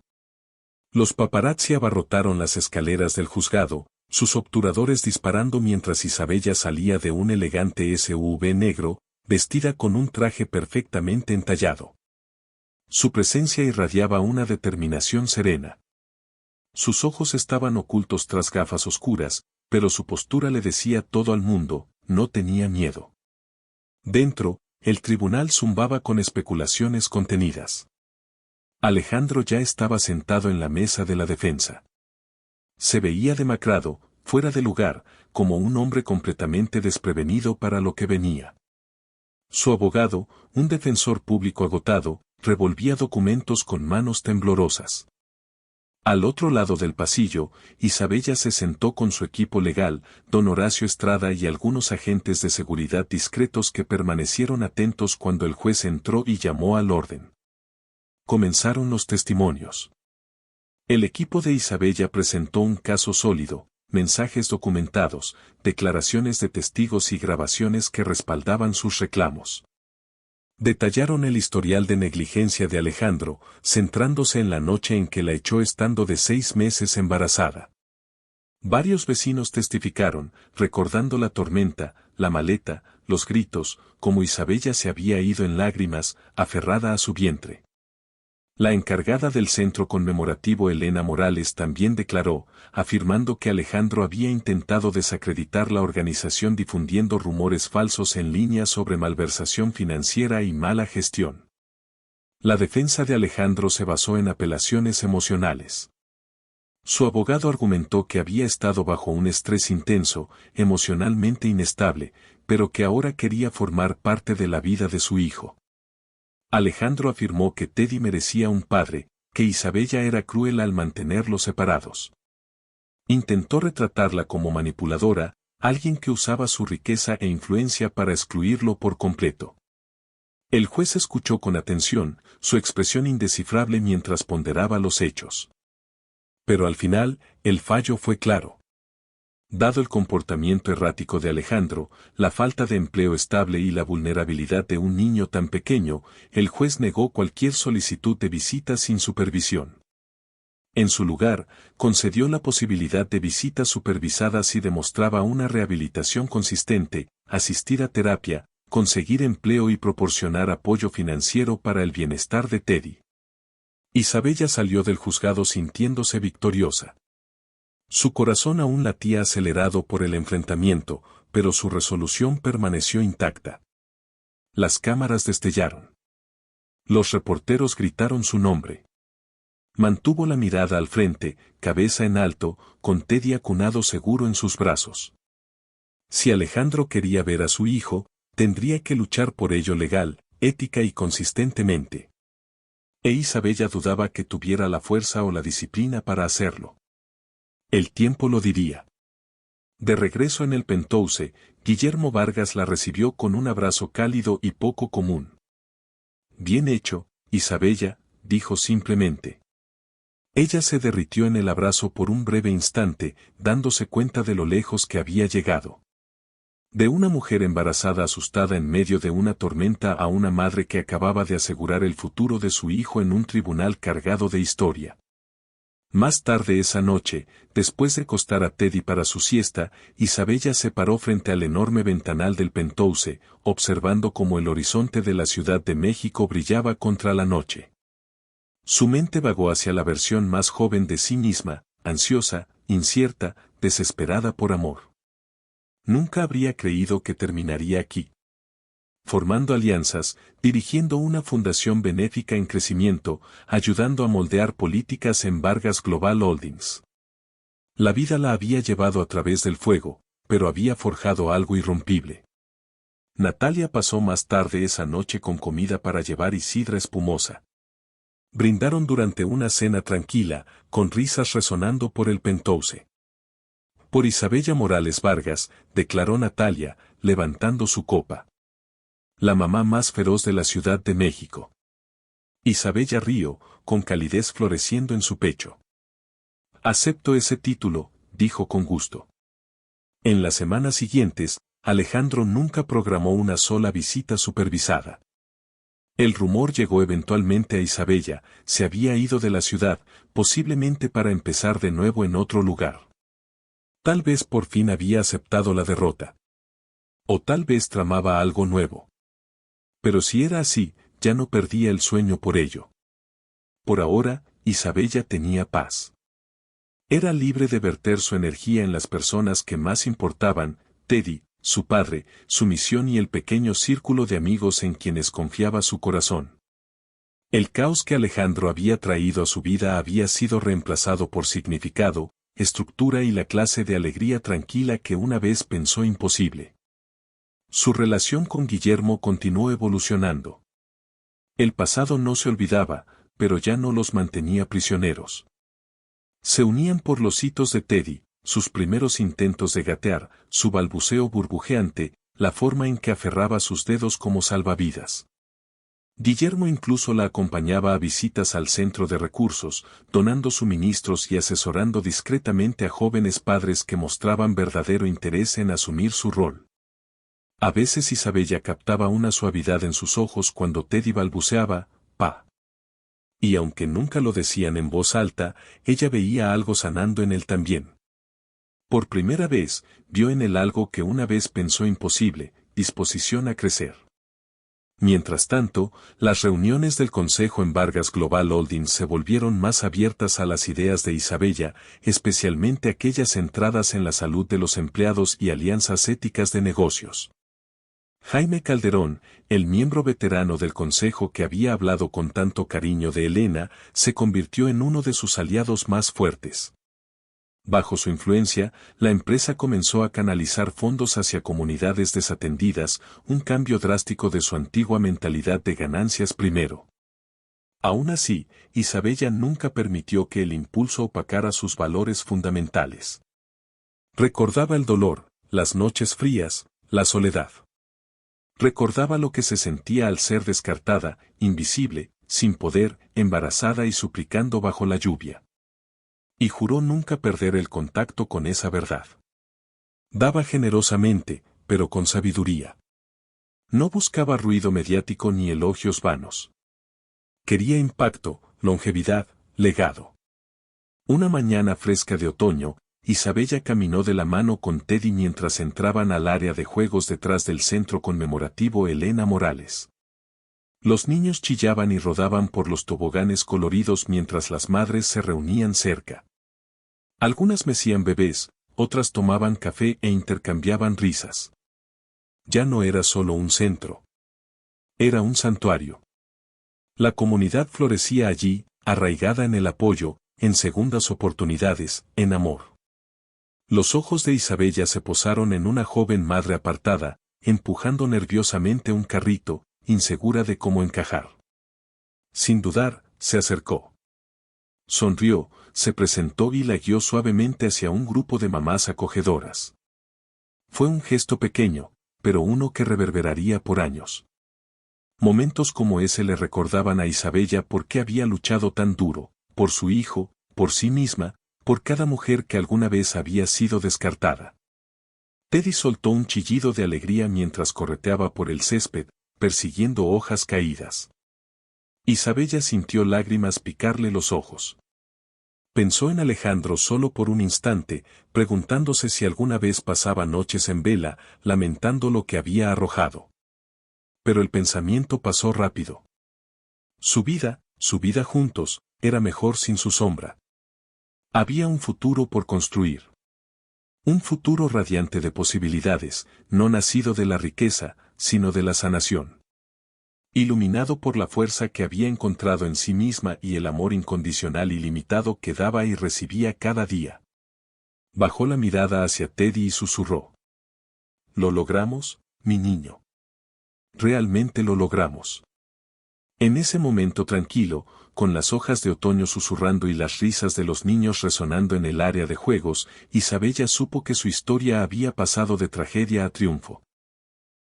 Los paparazzi abarrotaron las escaleras del juzgado, sus obturadores disparando mientras Isabella salía de un elegante SUV negro, vestida con un traje perfectamente entallado. Su presencia irradiaba una determinación serena. Sus ojos estaban ocultos tras gafas oscuras, pero su postura le decía todo al mundo, no tenía miedo. Dentro, el tribunal zumbaba con especulaciones contenidas. Alejandro ya estaba sentado en la mesa de la defensa. Se veía demacrado, fuera de lugar, como un hombre completamente desprevenido para lo que venía. Su abogado, un defensor público agotado, revolvía documentos con manos temblorosas. Al otro lado del pasillo, Isabella se sentó con su equipo legal, don Horacio Estrada y algunos agentes de seguridad discretos que permanecieron atentos cuando el juez entró y llamó al orden. Comenzaron los testimonios. El equipo de Isabella presentó un caso sólido, mensajes documentados, declaraciones de testigos y grabaciones que respaldaban sus reclamos. Detallaron el historial de negligencia de Alejandro, centrándose en la noche en que la echó estando de 6 meses embarazada. Varios vecinos testificaron, recordando la tormenta, la maleta, los gritos, como Isabella se había ido en lágrimas, aferrada a su vientre. La encargada del centro conmemorativo Elena Morales también declaró, afirmando que Alejandro había intentado desacreditar la organización difundiendo rumores falsos en línea sobre malversación financiera y mala gestión. La defensa de Alejandro se basó en apelaciones emocionales. Su abogado argumentó que había estado bajo un estrés intenso, emocionalmente inestable, pero que ahora quería formar parte de la vida de su hijo. Alejandro afirmó que Teddy merecía un padre, que Isabella era cruel al mantenerlos separados. Intentó retratarla como manipuladora, alguien que usaba su riqueza e influencia para excluirlo por completo. El juez escuchó con atención, su expresión indescifrable mientras ponderaba los hechos. Pero al final, el fallo fue claro. Dado el comportamiento errático de Alejandro, la falta de empleo estable y la vulnerabilidad de un niño tan pequeño, el juez negó cualquier solicitud de visita sin supervisión. En su lugar, concedió la posibilidad de visitas supervisadas si demostraba una rehabilitación consistente, asistir a terapia, conseguir empleo y proporcionar apoyo financiero para el bienestar de Teddy. Isabella salió del juzgado sintiéndose victoriosa. Su corazón aún latía acelerado por el enfrentamiento, pero su resolución permaneció intacta. Las cámaras destellaron. Los reporteros gritaron su nombre. Mantuvo la mirada al frente, cabeza en alto, con Teddy acunado seguro en sus brazos. Si Alejandro quería ver a su hijo, tendría que luchar por ello legal, ética y consistentemente. E Isabella dudaba que tuviera la fuerza o la disciplina para hacerlo. El tiempo lo diría. De regreso en el Penthouse, Guillermo Vargas la recibió con un abrazo cálido y poco común. Bien hecho, Isabella, dijo simplemente. Ella se derritió en el abrazo por un breve instante, dándose cuenta de lo lejos que había llegado. De una mujer embarazada asustada en medio de una tormenta a una madre que acababa de asegurar el futuro de su hijo en un tribunal cargado de historia. Más tarde esa noche, después de acostar a Teddy para su siesta, Isabella se paró frente al enorme ventanal del Penthouse, observando cómo el horizonte de la Ciudad de México brillaba contra la noche. Su mente vagó hacia la versión más joven de sí misma, ansiosa, incierta, desesperada por amor. Nunca habría creído que terminaría aquí. Formando alianzas, dirigiendo una fundación benéfica en crecimiento, ayudando a moldear políticas en Vargas Global Holdings. La vida la había llevado a través del fuego, pero había forjado algo irrompible. Natalia pasó más tarde esa noche con comida para llevar y sidra espumosa. Brindaron durante una cena tranquila, con risas resonando por el Penthouse. Por Isabella Morales Vargas, declaró Natalia, levantando su copa. La mamá más feroz de la Ciudad de México. Isabella rió, con calidez floreciendo en su pecho. Acepto ese título, dijo con gusto. En las semanas siguientes, Alejandro nunca programó una sola visita supervisada. El rumor llegó eventualmente a Isabella, se había ido de la ciudad, posiblemente para empezar de nuevo en otro lugar. Tal vez por fin había aceptado la derrota. O tal vez tramaba algo nuevo. Pero si era así, ya no perdía el sueño por ello. Por ahora, Isabella tenía paz. Era libre de verter su energía en las personas que más importaban, Teddy, su padre, su misión y el pequeño círculo de amigos en quienes confiaba su corazón. El caos que Alejandro había traído a su vida había sido reemplazado por significado, estructura y la clase de alegría tranquila que una vez pensó imposible. Su relación con Guillermo continuó evolucionando. El pasado no se olvidaba, pero ya no los mantenía prisioneros. Se unían por los hitos de Teddy, sus primeros intentos de gatear, su balbuceo burbujeante, la forma en que aferraba sus dedos como salvavidas. Guillermo incluso la acompañaba a visitas al centro de recursos, donando suministros y asesorando discretamente a jóvenes padres que mostraban verdadero interés en asumir su rol. A veces Isabella captaba una suavidad en sus ojos cuando Teddy balbuceaba, «pa». Y aunque nunca lo decían en voz alta, ella veía algo sanando en él también. Por primera vez, vio en él algo que una vez pensó imposible, disposición a crecer. Mientras tanto, las reuniones del Consejo en Vargas Global Holdings se volvieron más abiertas a las ideas de Isabella, especialmente aquellas centradas en la salud de los empleados y alianzas éticas de negocios. Jaime Calderón, el miembro veterano del Consejo que había hablado con tanto cariño de Elena, se convirtió en uno de sus aliados más fuertes. Bajo su influencia, la empresa comenzó a canalizar fondos hacia comunidades desatendidas, un cambio drástico de su antigua mentalidad de ganancias primero. Aún así, Isabella nunca permitió que el impulso opacara sus valores fundamentales. Recordaba el dolor, las noches frías, la soledad. Recordaba lo que se sentía al ser descartada, invisible, sin poder, embarazada y suplicando bajo la lluvia. Y juró nunca perder el contacto con esa verdad. Daba generosamente, pero con sabiduría. No buscaba ruido mediático ni elogios vanos. Quería impacto, longevidad, legado. Una mañana fresca de otoño, Isabella caminó de la mano con Teddy mientras entraban al área de juegos detrás del centro conmemorativo Elena Morales. Los niños chillaban y rodaban por los toboganes coloridos mientras las madres se reunían cerca. Algunas mecían bebés, otras tomaban café e intercambiaban risas. Ya no era solo un centro. Era un santuario. La comunidad florecía allí, arraigada en el apoyo, en segundas oportunidades, en amor. Los ojos de Isabella se posaron en una joven madre apartada, empujando nerviosamente un carrito, insegura de cómo encajar. Sin dudar, se acercó. Sonrió, se presentó y la guió suavemente hacia un grupo de mamás acogedoras. Fue un gesto pequeño, pero uno que reverberaría por años. Momentos como ese le recordaban a Isabella por qué había luchado tan duro, por su hijo, por sí misma, por cada mujer que alguna vez había sido descartada. Teddy soltó un chillido de alegría mientras correteaba por el césped, persiguiendo hojas caídas. Isabella sintió lágrimas picarle los ojos. Pensó en Alejandro solo por un instante, preguntándose si alguna vez pasaba noches en vela, lamentando lo que había arrojado. Pero el pensamiento pasó rápido. Su vida juntos, era mejor sin su sombra. Había un futuro por construir. Un futuro radiante de posibilidades, no nacido de la riqueza, sino de la sanación. Iluminado por la fuerza que había encontrado en sí misma y el amor incondicional ilimitado que daba y recibía cada día. Bajó la mirada hacia Teddy y susurró. «Lo logramos, mi niño. Realmente lo logramos». En ese momento tranquilo, con las hojas de otoño susurrando y las risas de los niños resonando en el área de juegos, Isabella supo que su historia había pasado de tragedia a triunfo.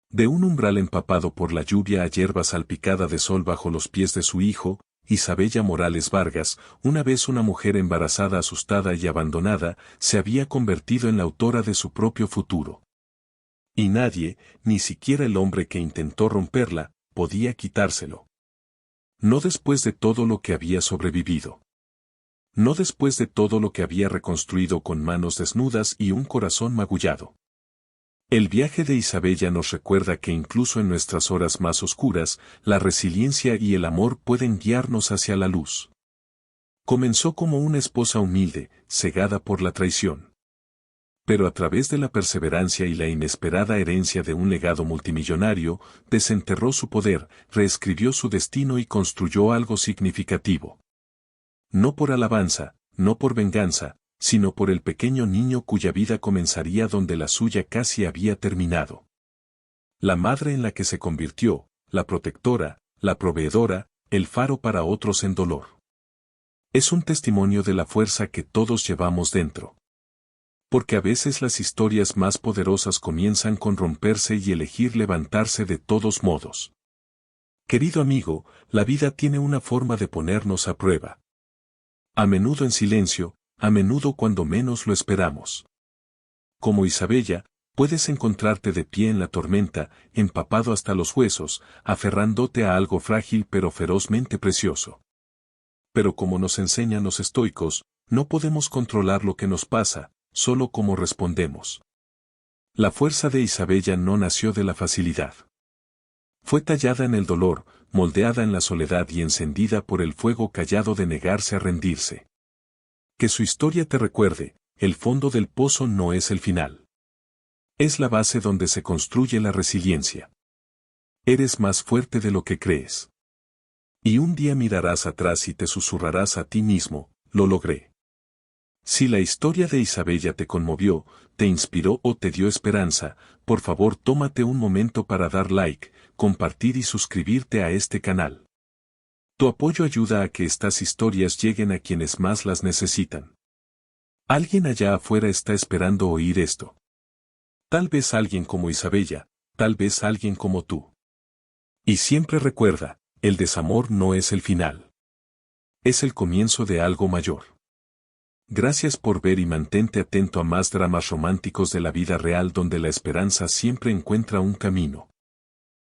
De un umbral empapado por la lluvia a hierba salpicada de sol bajo los pies de su hijo, Isabella Morales Vargas, una vez una mujer embarazada asustada y abandonada, se había convertido en la autora de su propio futuro. Y nadie, ni siquiera el hombre que intentó romperla, podía quitárselo. No después de todo lo que había sobrevivido. No después de todo lo que había reconstruido con manos desnudas y un corazón magullado. El viaje de Isabella nos recuerda que incluso en nuestras horas más oscuras, la resiliencia y el amor pueden guiarnos hacia la luz. Comenzó como una esposa humilde, cegada por la traición. Pero a través de la perseverancia y la inesperada herencia de un legado multimillonario, desenterró su poder, reescribió su destino y construyó algo significativo. No por alabanza, no por venganza, sino por el pequeño niño cuya vida comenzaría donde la suya casi había terminado. La madre en la que se convirtió, la protectora, la proveedora, el faro para otros en dolor. Es un testimonio de la fuerza que todos llevamos dentro. Porque a veces las historias más poderosas comienzan con romperse y elegir levantarse de todos modos. Querido amigo, la vida tiene una forma de ponernos a prueba. A menudo en silencio, a menudo cuando menos lo esperamos. Como Isabella, puedes encontrarte de pie en la tormenta, empapado hasta los huesos, aferrándote a algo frágil pero ferozmente precioso. Pero como nos enseñan los estoicos, no podemos controlar lo que nos pasa, solo cómo respondemos. La fuerza de Isabella no nació de la facilidad. Fue tallada en el dolor, moldeada en la soledad y encendida por el fuego callado de negarse a rendirse. Que su historia te recuerde, el fondo del pozo no es el final. Es la base donde se construye la resiliencia. Eres más fuerte de lo que crees. Y un día mirarás atrás y te susurrarás a ti mismo, lo logré. Si la historia de Isabella te conmovió, te inspiró o te dio esperanza, por favor tómate un momento para dar like, compartir y suscribirte a este canal. Tu apoyo ayuda a que estas historias lleguen a quienes más las necesitan. Alguien allá afuera está esperando oír esto. Tal vez alguien como Isabella, tal vez alguien como tú. Y siempre recuerda, el desamor no es el final. Es el comienzo de algo mayor. Gracias por ver y mantente atento a más dramas románticos de la vida real donde la esperanza siempre encuentra un camino.